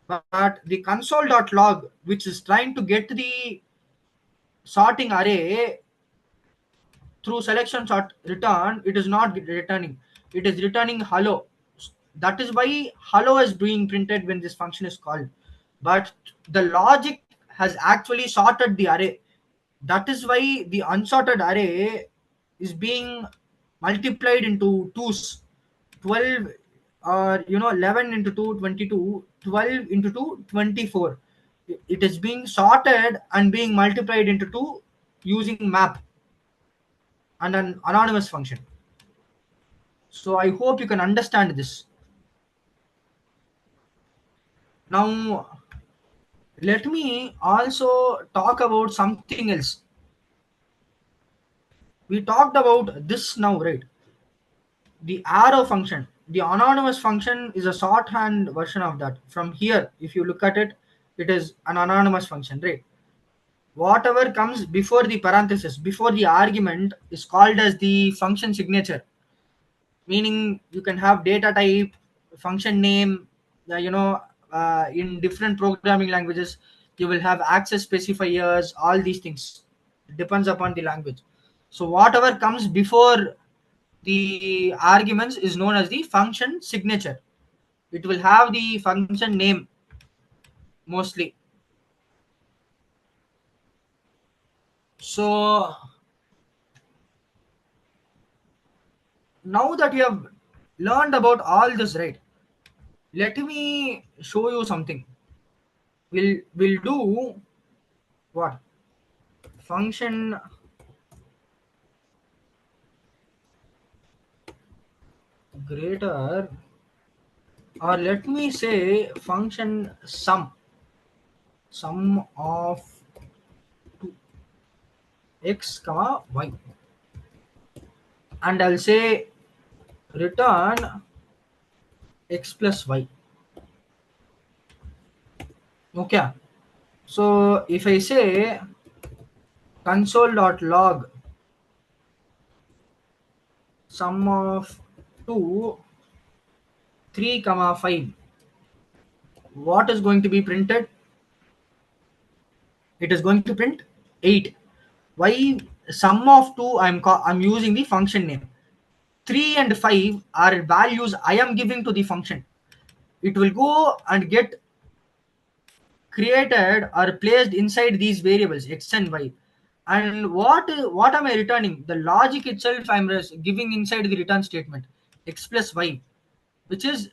[SPEAKER 1] but the console.log, which is trying to get the sorting array through selection sort return, it is not returning. It is returning hello. That is why hello is being printed when this function is called. But the logic has actually sorted the array. That is why the unsorted array is being multiplied into twos. 12 or 11 into 2 22, 12 into 2 24. It is being sorted and being multiplied into 2 using map and an anonymous function. So I hope you can understand this. Now let me also talk about something else. We talked about this now, right? The arrow function. The anonymous function is a shorthand version of that. From here, if you look at it, it is an anonymous function, right? Whatever comes before the parenthesis, before the argument, is called as the function signature. Meaning you can have data type, function name, in different programming languages, you will have access specifiers, all these things. It depends upon the language. So whatever comes before the arguments is known as the function signature. It will have the function name mostly. So now that you have learned about all this, right, let me show you something. We'll do what? Function greater, or let me say function sum of x comma y, and I'll say return x plus y. Okay, so if I say console.log sum of 2 3 comma 5, what is going to be printed? It is going to print 8. Why? Sum of 2, I'm using the function name. 3 and 5 are values I am giving to the function. It will go and get created or placed inside these variables x and y. And what am I returning? The logic itself I'm giving inside the return statement, x plus y, which is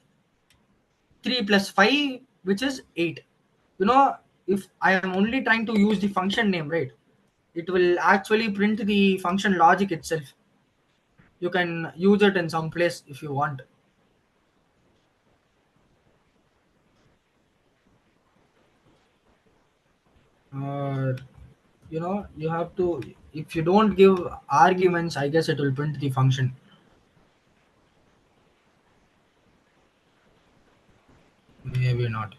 [SPEAKER 1] 3 plus 5, which is 8. If I am only trying to use the function name, right, it will actually print the function logic itself. You can use it in some place if you want. uh, you have to, if you don't give arguments, I guess it will print the function. Maybe not.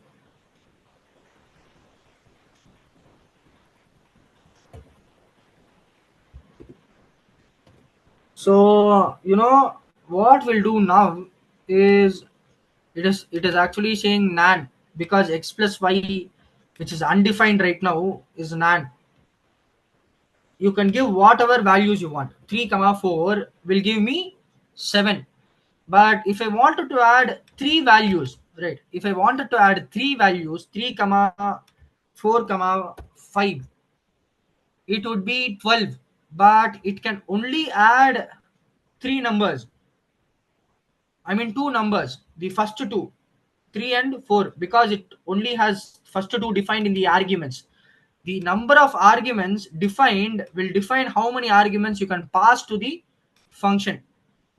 [SPEAKER 1] So what we'll do now is, it is actually saying nan, because x plus y, which is undefined right now, is nan. You can give whatever values you want. 3 comma 4 will give me 7. But if I wanted to add three values, right, if I wanted to add three values, 3 comma 4 comma 5, it would be 12. But it can only add three numbers, I mean two numbers, the first two, 3 and 4, because it only has first two defined in the arguments. The number of arguments defined will define how many arguments you can pass to the function.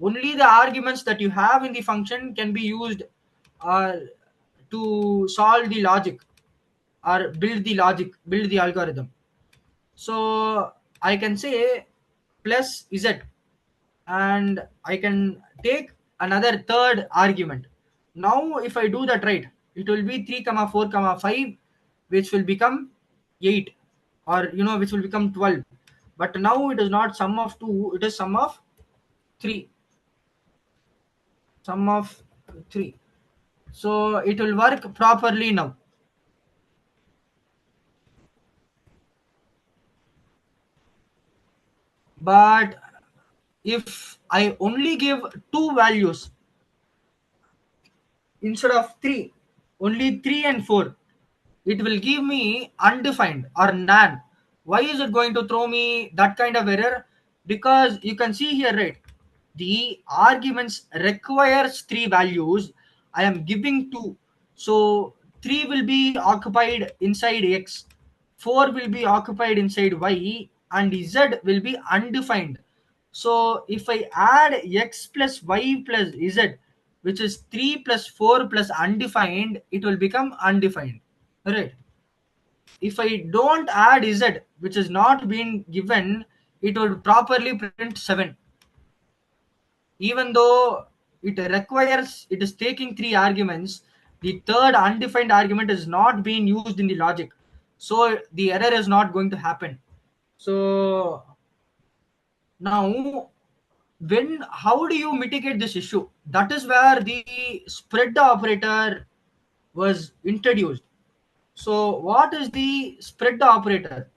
[SPEAKER 1] Only the arguments that you have in the function can be used uh, to solve the logic, or build the algorithm. So I can say plus z, and I can take another third argument. Now if I do that, right, it will be 3 comma 4 comma 5, which will become 8, or which will become 12. But now it is not sum of 2, it is sum of 3. Sum of 3. So it will work properly now. But if I only give two values instead of three, only 3 and 4, it will give me undefined or nan. Why is it going to throw me that kind of error? Because you can see here, right, the arguments requires three values, I am giving two. So 3 will be occupied inside x, 4 will be occupied inside y, and z will be undefined. So if I add x plus y plus z, which is 3 plus 4 plus undefined, it will become undefined, right? If I don't add z, which is not being given, it will properly print 7. Even though it is taking three arguments, the third undefined argument is not being used in the logic. So the error is not going to happen. So now, when how do you mitigate this issue? That is where the spread operator was introduced. So what is the spread operator?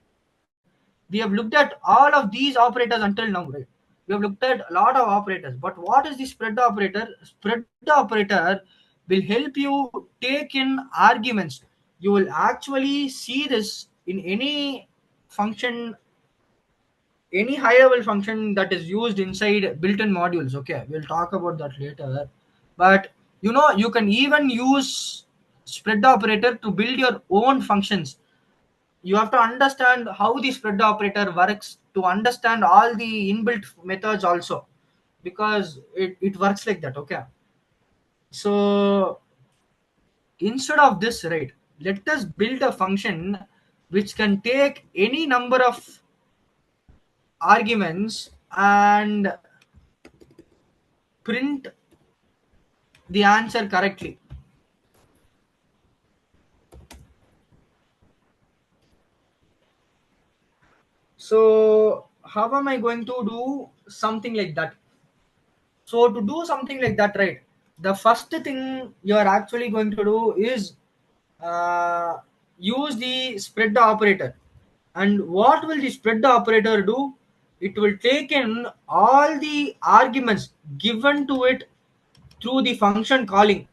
[SPEAKER 1] We have looked at all of these operators until now, right? We have looked at a lot of operators, but what is the spread operator? Spread operator will help you take in arguments. You will actually see this in function any high level function that is used inside built-in modules. Okay, we'll talk about that later. But you can even use spread operator to build your own functions. You have to understand how the spread operator works to understand all the inbuilt methods also, because it works like that. Okay, so instead of this, right, let us build a function which can take any number of arguments and print the answer correctly. So how am I going to do something like that? So to do something like that, right, the first thing you are actually going to do is uh, use the spread operator. And what will the spread operator do? It will take in all the arguments given to it through the function calling.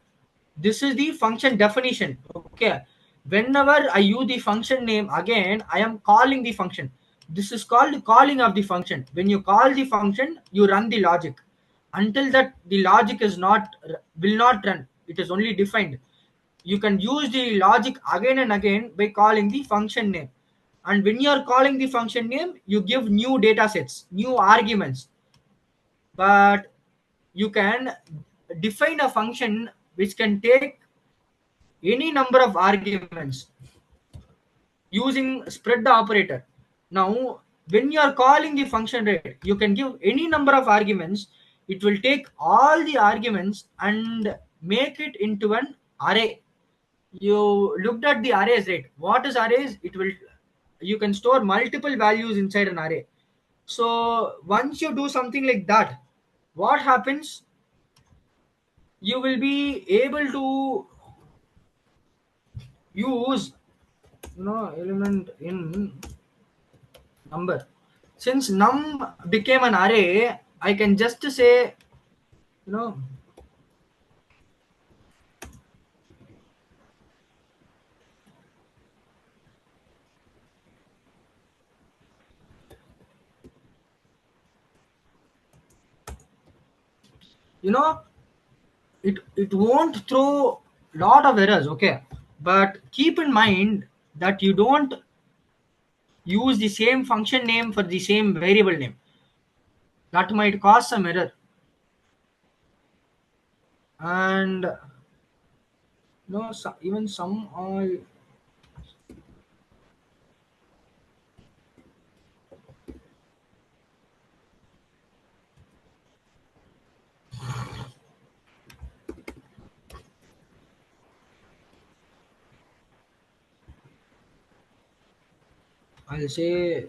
[SPEAKER 1] This is the function definition. Okay, whenever I use the function name again, I am calling the function. This is called calling of the function. When you call the function, you run the logic. Until that, the logic is not will not run, it is only defined. You can use the logic again and again by calling the function name. And when you are calling the function name, you give new data sets, new arguments. but you can define a function which can take any number of arguments using spread operator. Now, when you are calling the function rate, you can give any number of arguments. It will take all the arguments and make it into an array. You looked at the arrays, right? What is arrays? It will, you can store multiple values inside an array. So once you do something like that, what happens? You will be able to use, element in number. Since num became an array, I can just say, you know, you know, it won't throw lot of errors, okay? But keep in mind that you don't use the same function name for the same variable name. That might cause some error. And no, even some all. I'll say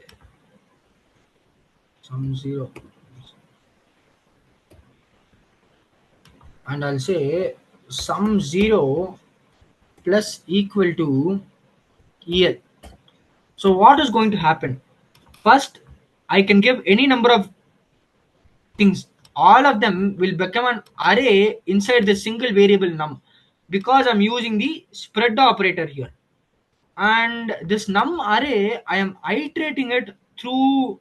[SPEAKER 1] some zero, and I'll say some zero plus equal to EL. So what is going to happen? First, I can give any number of things. All of them will become an array inside the single variable num, because I'm using the spread operator here. And this num array, I am iterating it through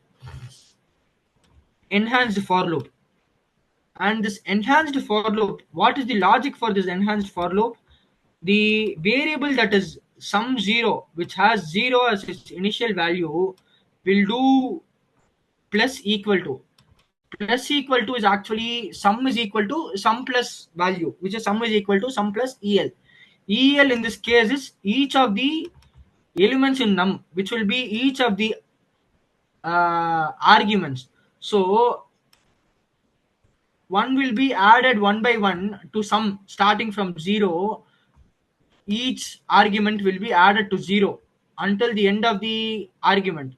[SPEAKER 1] enhanced for loop. And this enhanced for loop, what is the logic for this enhanced for loop? The variable that is sum 0, which has 0 as its initial value, will do plus equal to. Plus equal to is actually sum is equal to sum plus value, which is sum is equal to sum plus EL. EL in this case is each of the elements in num, which will be each of the arguments. So one will be added one by one to sum starting from 0. Each argument will be added to 0 until the end of the argument,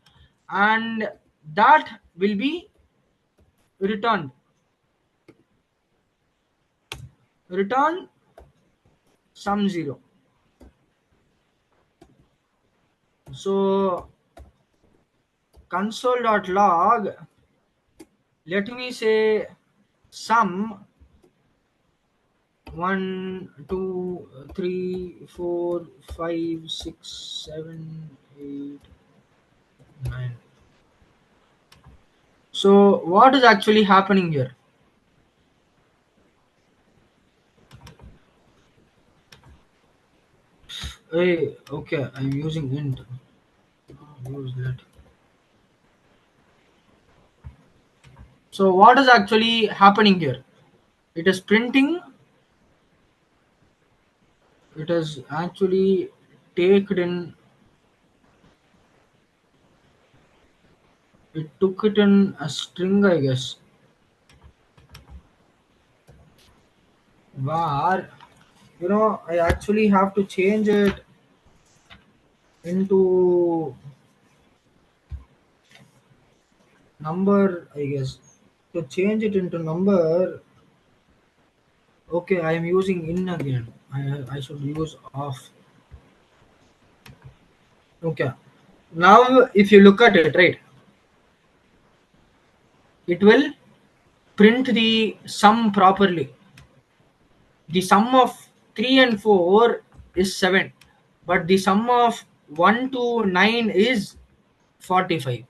[SPEAKER 1] and that will be returned. Return sum 0. So console.log, let me say sum 1 2 3 4 5 6 7 8 9. So what is actually happening here? Hey, okay, I'm using int. Use that. So what is actually happening here? It is printing. It is actually taken in. It took it in a string, I guess. Var. I actually have to change it into number, I guess. To change it into number, okay, I am using in again. I should use off. Okay. Now, if you look at it, right, it will print the sum properly. The sum of 3 and 4 is 7, but the sum of 1 to 9 is 45.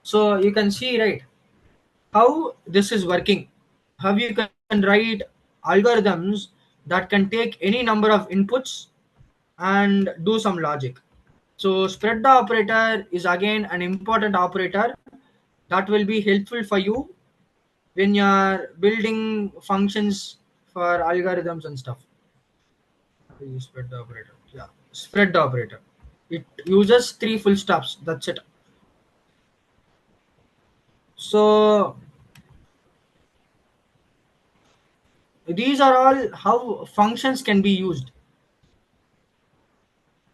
[SPEAKER 1] So you can see, right, how this is working, how you can write algorithms that can take any number of inputs and do some logic. So spread operator is again an important operator that will be helpful for you when you're building functions for algorithms and stuff. Spread the operator. Yeah, spread the operator. It uses three full stops. That's it. So these are all how functions can be used.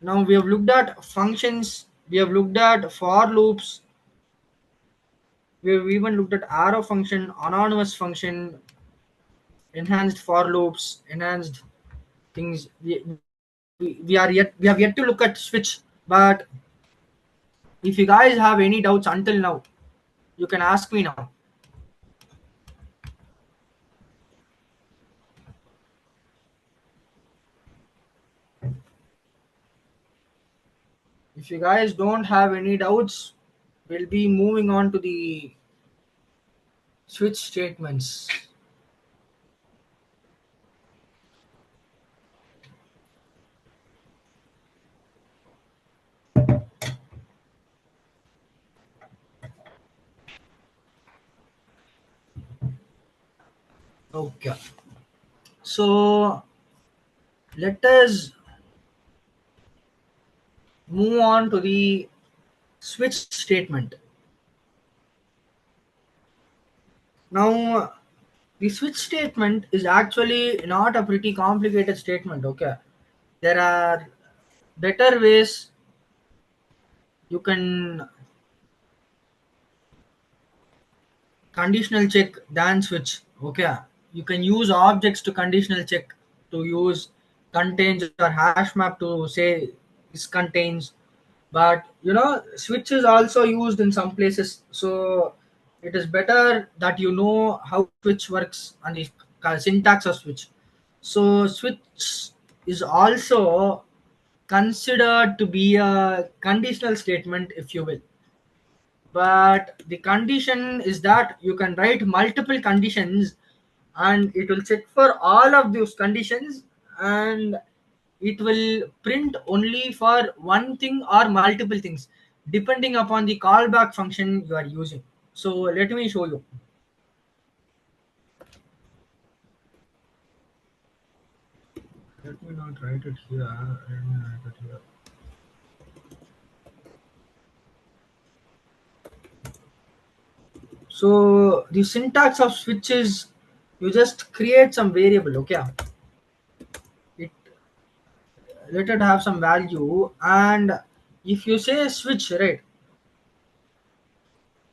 [SPEAKER 1] Now we have looked at functions. We have looked at for loops. We have even looked at arrow function, anonymous function, enhanced for loops, enhanced things. We have yet to look at switch. But if you guys have any doubts until now, you can ask me now. If you guys don't have any doubts, we'll be moving on to the switch statements. Okay. So let us move on to the switch statement. Now, the switch statement is actually not a pretty complicated statement. Okay. There are better ways you can conditional check than switch. Okay, you can use objects to conditional check, to use contains or hash map to say this contains. But switch is also used in some places, so it is better that you know how switch works and the syntax of switch. So switch is also considered to be a conditional statement, if you will. But the condition is that you can write multiple conditions and it will check for all of those conditions, and it will print only for one thing or multiple things depending upon the callback function you are using. So let me show you. Let me not write it here. Let me write it here. So the syntax of switch is, you just create some variable. Okay, it let it have some value, and if you say switch, right,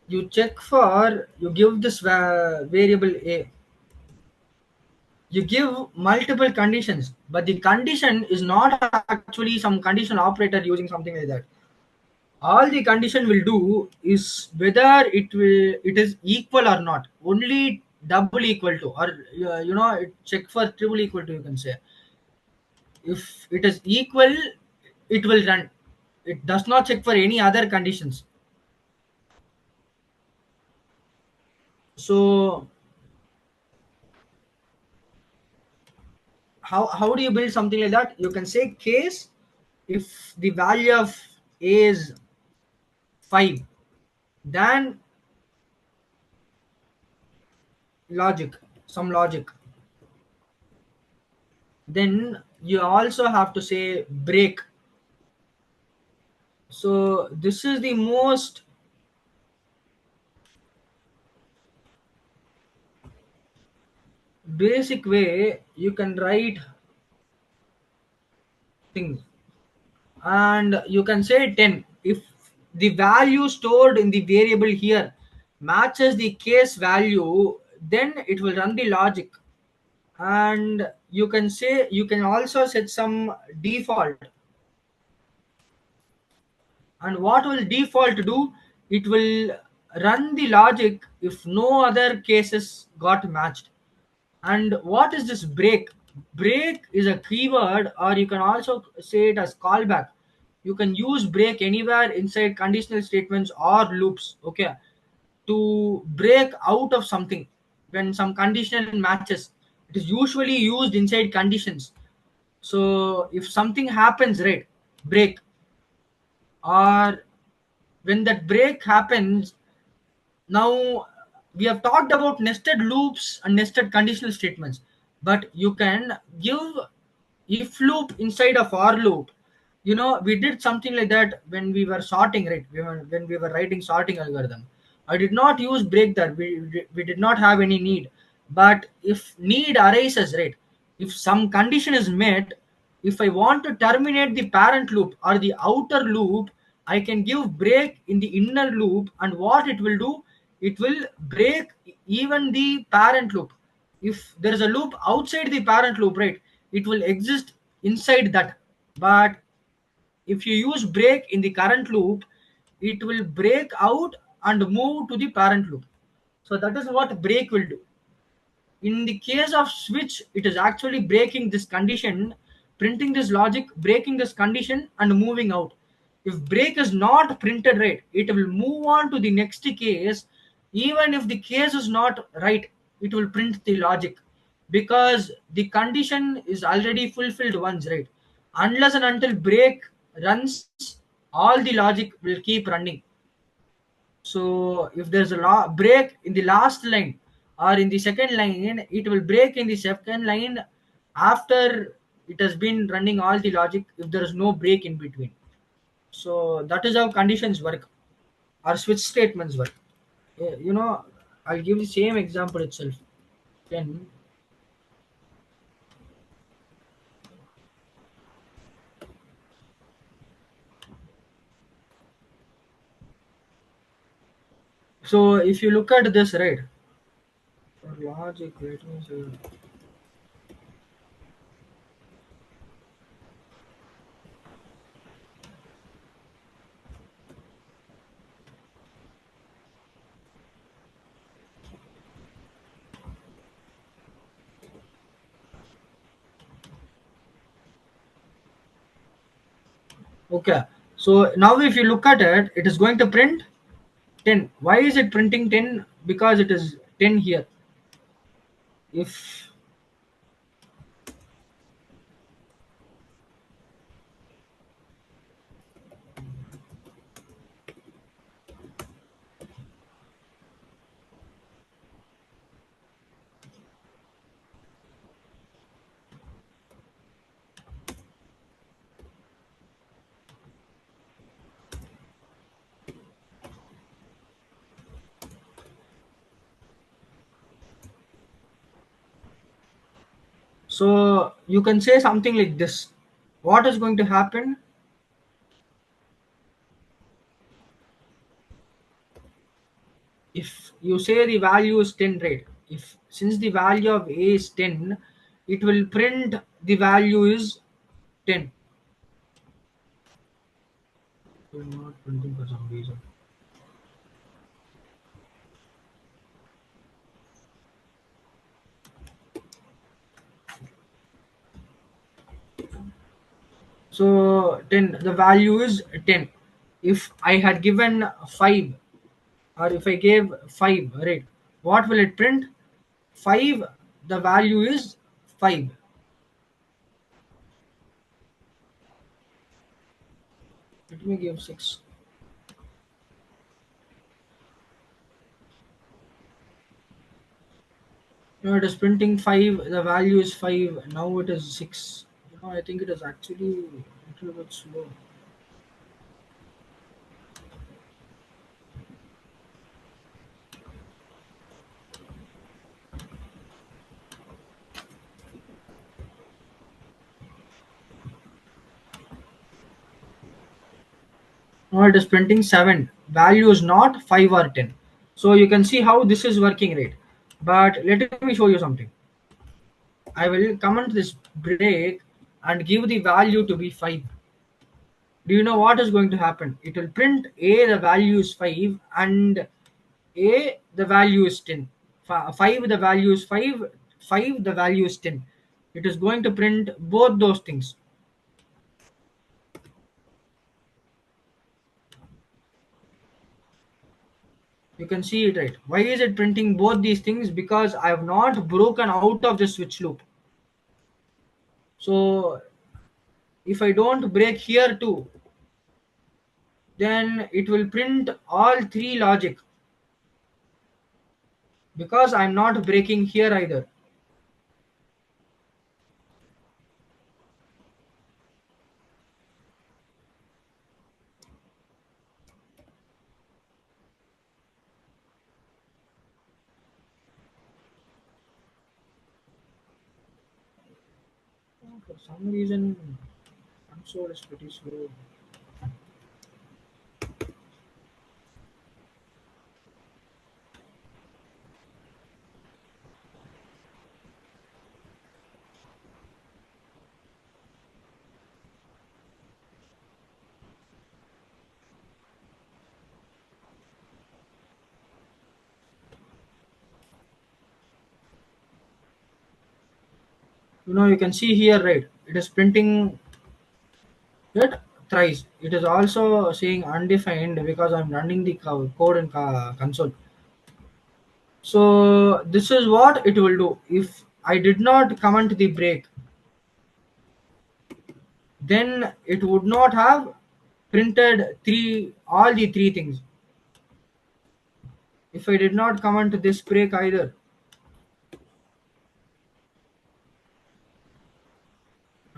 [SPEAKER 1] you check for, you give this variable a, you give multiple conditions, but the condition is not actually some conditional operator using something like that. All the condition will do is whether it is equal or not, only double equal to, or it check for triple equal to, you can say. If it is equal, it will run. It does not check for any other conditions. So how do you build something like that? You can say case, if the value of a is 5, then logic, some logic. Then you also have to say break. So this is the most basic way you can write things. And you can say 10 if the value stored in the variable here matches the case value, then it will run the logic. And you can say, you can also set some default. And what will default do? It will run the logic if no other cases got matched. And what is this break? Break is a keyword, or you can also say it as callback. You can use break anywhere inside conditional statements or loops. Okay, to break out of something when some condition matches. It is usually used inside conditions. So if something happens, right, break, or when that break happens, now we have talked about nested loops and nested conditional statements, but you can give if loop inside a for loop. We did something like that when we were sorting, right? When we were writing sorting algorithm, I did not use break that. We did not have any need. But if need arises, right, if some condition is met, if I want to terminate the parent loop or the outer loop, I can give break in the inner loop, and what it will do, it will break even the parent loop. If there is a loop outside the parent loop, right, it will exist inside that. But if you use break in the current loop, it will break out and move to the parent loop. So that is what break will do. In the case of switch, it is actually breaking this condition, printing this logic, breaking this condition and moving out. If break is not printed right, it will move on to the next case. Even if the case is not right, it will print the logic, because the condition is already fulfilled once, right? Unless and until break runs, all the logic will keep running. So if there's a break in the last line or in the second line, it will break in the second line after it has been running all the logic, if there is no break in between. So that is how conditions work, or switch statements work. I'll give the same example itself. Then, so if you look at this, right, for logic, let me see. Okay, so now if you look at it, it is going to print 10. Why is it printing 10? Because it is 10 here. If so, you can say something like this. What is going to happen if you say the value is 10, right? If since the value of a is 10, it will print the value is 10. So not printing for some reason. So 10, the value is 10. If I had given 5, or if I gave 5, right, what will it print? 5, the value is 5. Let me give 6. It is printing 5, the value is 5, now it is 6. I think it is actually a little bit slow. Now it is printing 7, value is not 5 or 10. So you can see how this is working, right? But let me show you something. I will comment this break and give the value to be 5. Do you know what is going to happen? It will print a, the value is 5, and a, the value is 10. 5, the value is 5, 5, the value is 10. It is going to print both those things. You can see it, right? Why is it printing both these things? Because I have not broken out of the switch loop. So if I don't break here too, then it will print all three logic. because I'm not braking here either. For some reason, console is pretty slow. You can see here, right? It is printing it thrice. It is also saying undefined because I'm running the code in console. So this is what it will do. If I did not comment the break, then it would not have printed all the three things. If I did not comment this break either,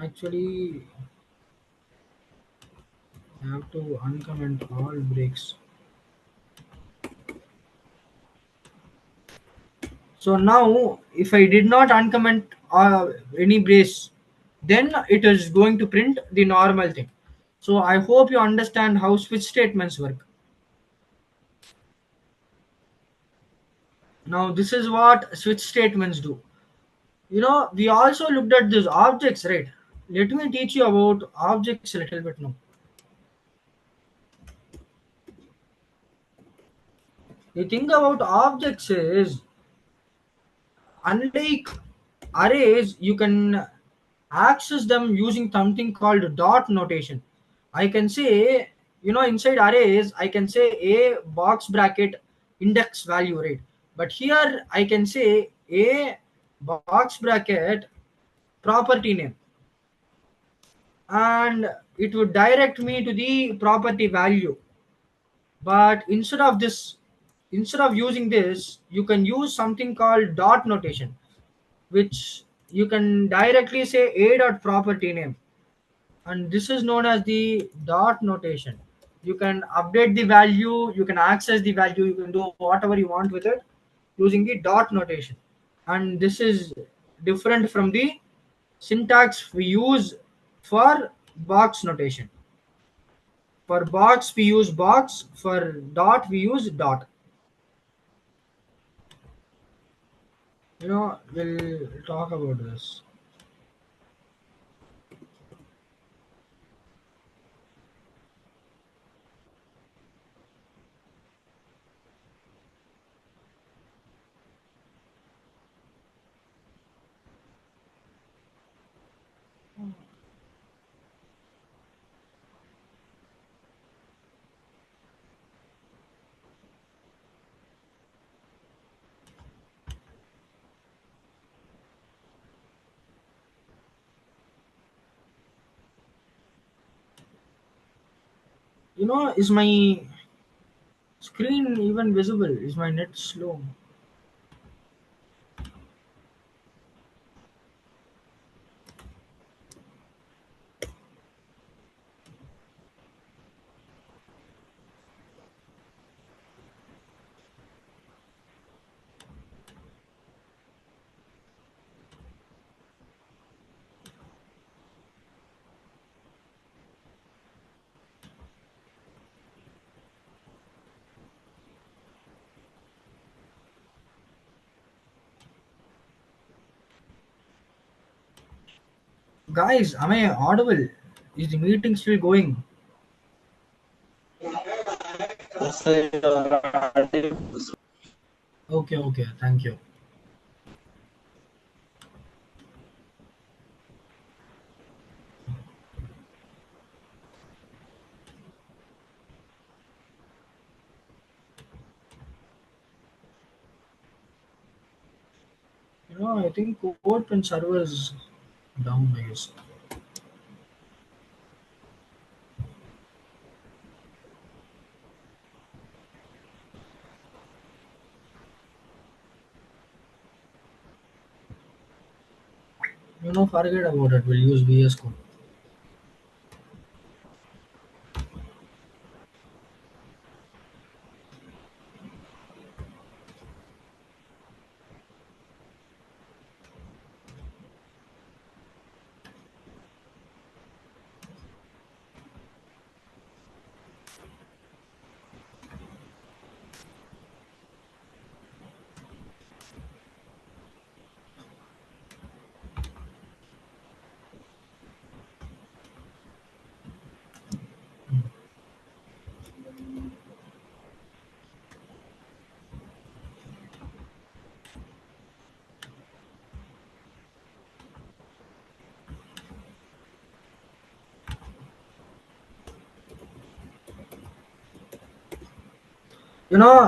[SPEAKER 1] actually I have to uncomment all breaks. So now if I did not uncomment any brace, then it is going to print the normal thing. So I hope you understand how switch statements work. Now this is what switch statements do. We also looked at these objects, right? Let me teach you about objects a little bit now. The thing about objects is, unlike arrays, you can access them using something called dot notation. I can say, inside arrays, I can say a box bracket index value, right? But here I can say a box bracket property name, and it would direct me to the property value. But instead of using this, you can use something called dot notation, which you can directly say a dot property name, and this is known as the dot notation. You can update the value, you can access the value, you can do whatever you want with it using the dot notation. And this is different from the syntax we use for box notation. For box we use box, for dot we use dot. We'll talk about this. Is my screen even visible? Is my net slow? Guys, am I audible? Is the meeting still going? Okay, okay, thank you. I think open server is down, I guess. Forget about it. We'll use VS Code.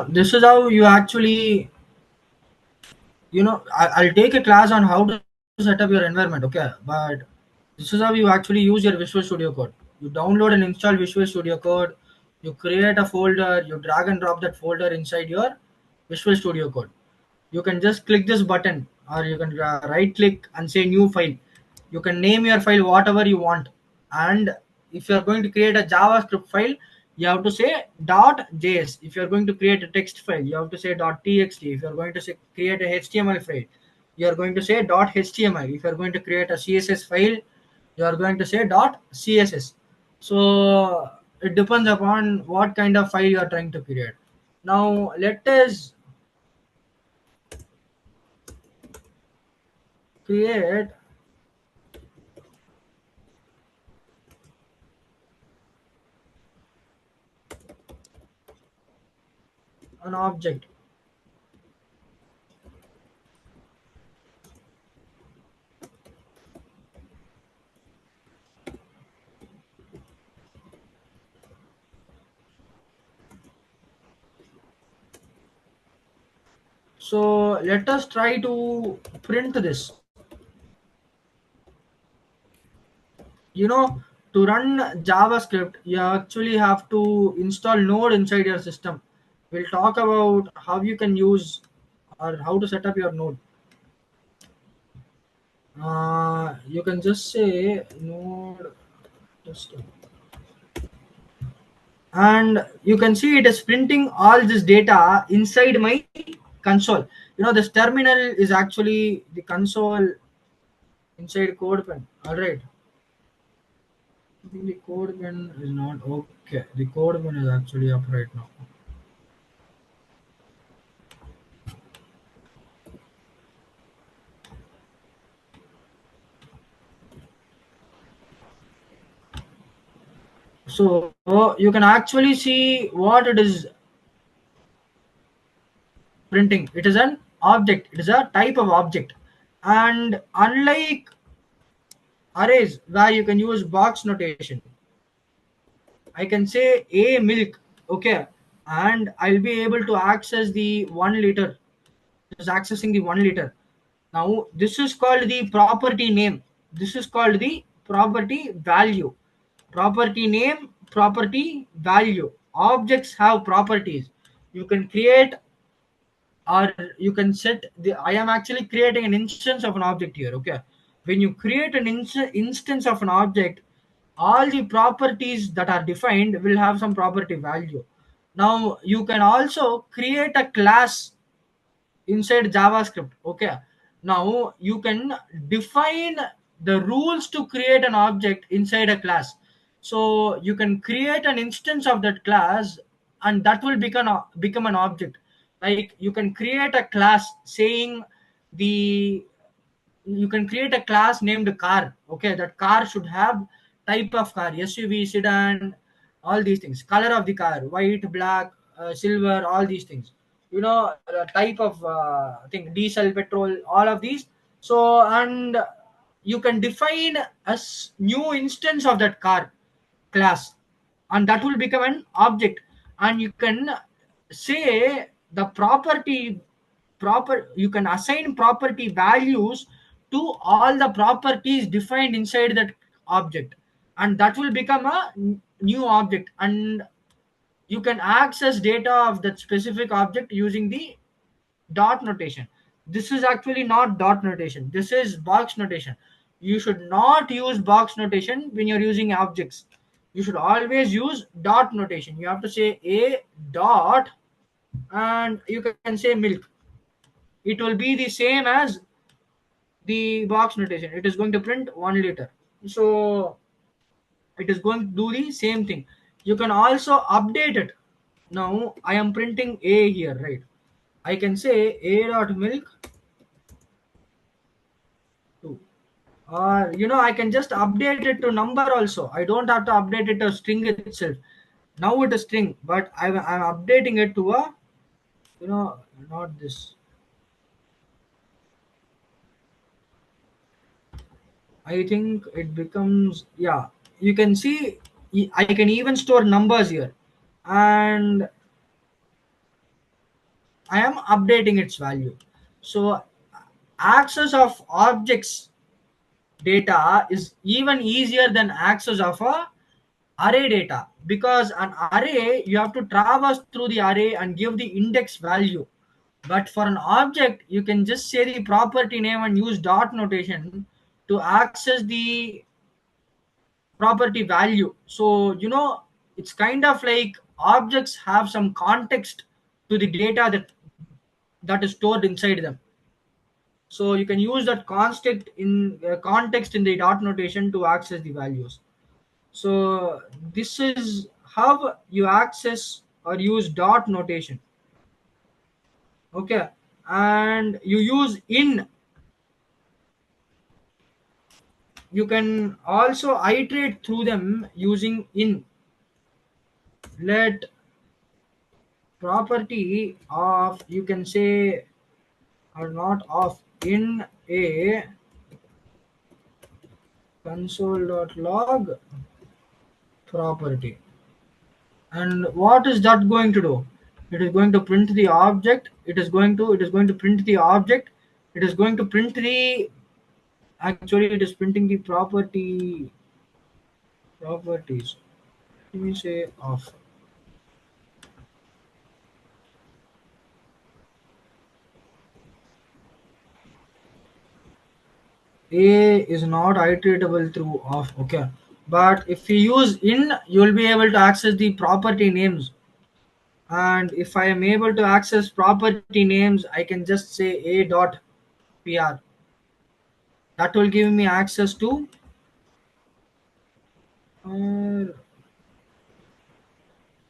[SPEAKER 1] This is how you actually, I'll take a class on how to set up your environment, okay? But this is how you actually use your Visual Studio Code. You download and install Visual Studio Code, you create a folder, you drag and drop that folder inside your Visual Studio Code. You can just click this button, or you can right click and say new file. You can name your file whatever you want. And if you are going to create a JavaScript file, you have to say .js. If you are going to create a text file, you have to say .txt. If you are going to say create a HTML file, you are going to say .html. If you are going to create a CSS file, you are going to say .css. So it depends upon what kind of file you are trying to create. Now let us create an object. So let us try to print this. you know to run JavaScript, you actually have to install Node inside your system. We'll talk about how you can use or how to set up your Node. You can just say Node system, and you can see it is printing all this data inside my console. This terminal is actually the console inside CodePen. All right. I think the code bin is not okay. The code bin is actually up right now. So you can actually see what it is printing. It is an object. It is a type of object. And unlike arrays where you can use box notation, I can say a milk, okay, and I'll be able to access the 1 liter. It is accessing the 1 liter. Now this is called the property name. This is called the property value. Property name, property value. Objects have properties. You can create, or you can set the. I am actually creating an instance of an object here. Okay, when you create an instance of an object, all the properties that are defined will have some property value. Now you can also create a class inside JavaScript. Okay, now you can define the rules to create an object inside a class. So you can create an instance of that class, and that will become an object. Like you can create a class saying the you can create a class named car. Okay, that car should have type of car, SUV, sedan, all these things, color of the car, white, black, silver, all these things. The type of thing, diesel, petrol, all of these. So, and you can define a new instance of that car class, and that will become an object. And you can say the proper you can assign property values to all the properties defined inside that object, and that will become a new object. And you can access data of that specific object using the dot notation. This is actually not dot notation, this is box notation. you should not use box notation when you're using objects. You should always use dot notation. You have to say a dot, and you can say milk. It will be the same as the box notation. It is going to print 1 liter. So it is going to do the same thing. You can also update it. Now I am printing a here, right? I can say a dot milk 2, or I can just update it to number also. I don't have to update it to string itself. Now it is string, but I'm updating it to a, you know not this. I think it becomes, yeah, you can see I can even store numbers here, and I am updating its value. So access of objects data is even easier than access of a array data, because an array you have to traverse through the array and give the index value. But for an object, you can just say the property name and use dot notation to access the property value. So it's kind of like objects have some context to the data that is stored inside them. So you can use that context in the dot notation to access the values. So this is how you access or use dot notation. Okay, and you use in. You can also iterate through them using in. Let property of, you can say, or not of, in a console.log property. And what is that going to do? It is going to print the object. It is going to print the object. It is going to print the, actually it is printing the properties. Let me say of. A is not iteratable through of. Okay, but if you use in, you will be able to access the property names. And if I am able to access property names, I can just say a dot pr. That will give me access to, uh,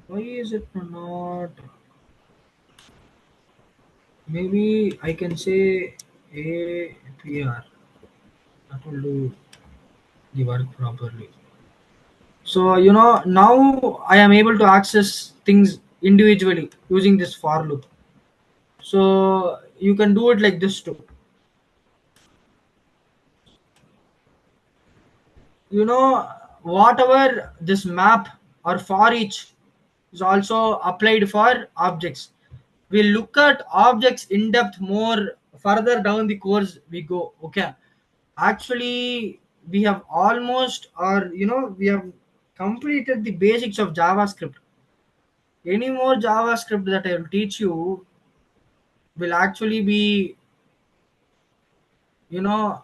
[SPEAKER 1] why is it not, maybe I can say a pr. That will do the work properly. So now I am able to access things individually using this for loop. So you can do it like this too. Whatever this map or for each is also applied for objects. We'll look at objects in depth more further down the course we go. Okay, actually we have almost, or we have completed the basics of JavaScript. Any more JavaScript that I will teach you will actually be, you know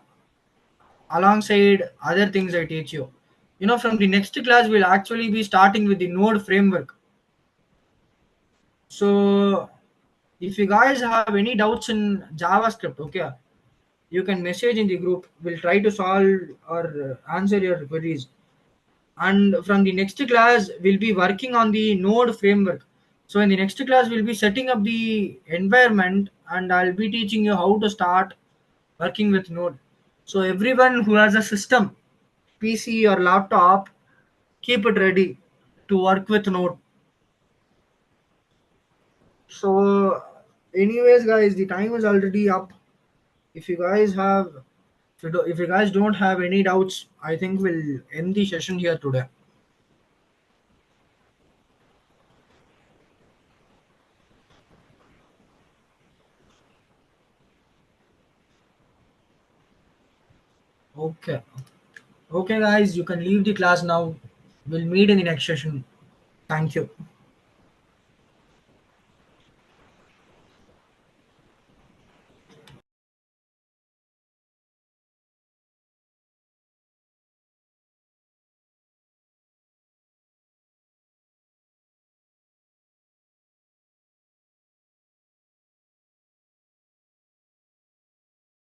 [SPEAKER 1] alongside other things I teach you. From the next class we'll actually be starting with the node framework. So if you guys have any doubts in JavaScript, okay, you can message in the group. We'll try to solve or answer your queries. And from the next class we'll be working on the node framework. So in the next class we'll be setting up the environment, and I'll be teaching you how to start working with node. So everyone who has a system, PC or laptop, keep it ready to work with node. So anyways guys, the time is already up. If you guys have, if you guys don't have any doubts, I think we'll end the session here today. Okay. Okay guys, you can leave the class now. We'll meet in the next session. Thank you.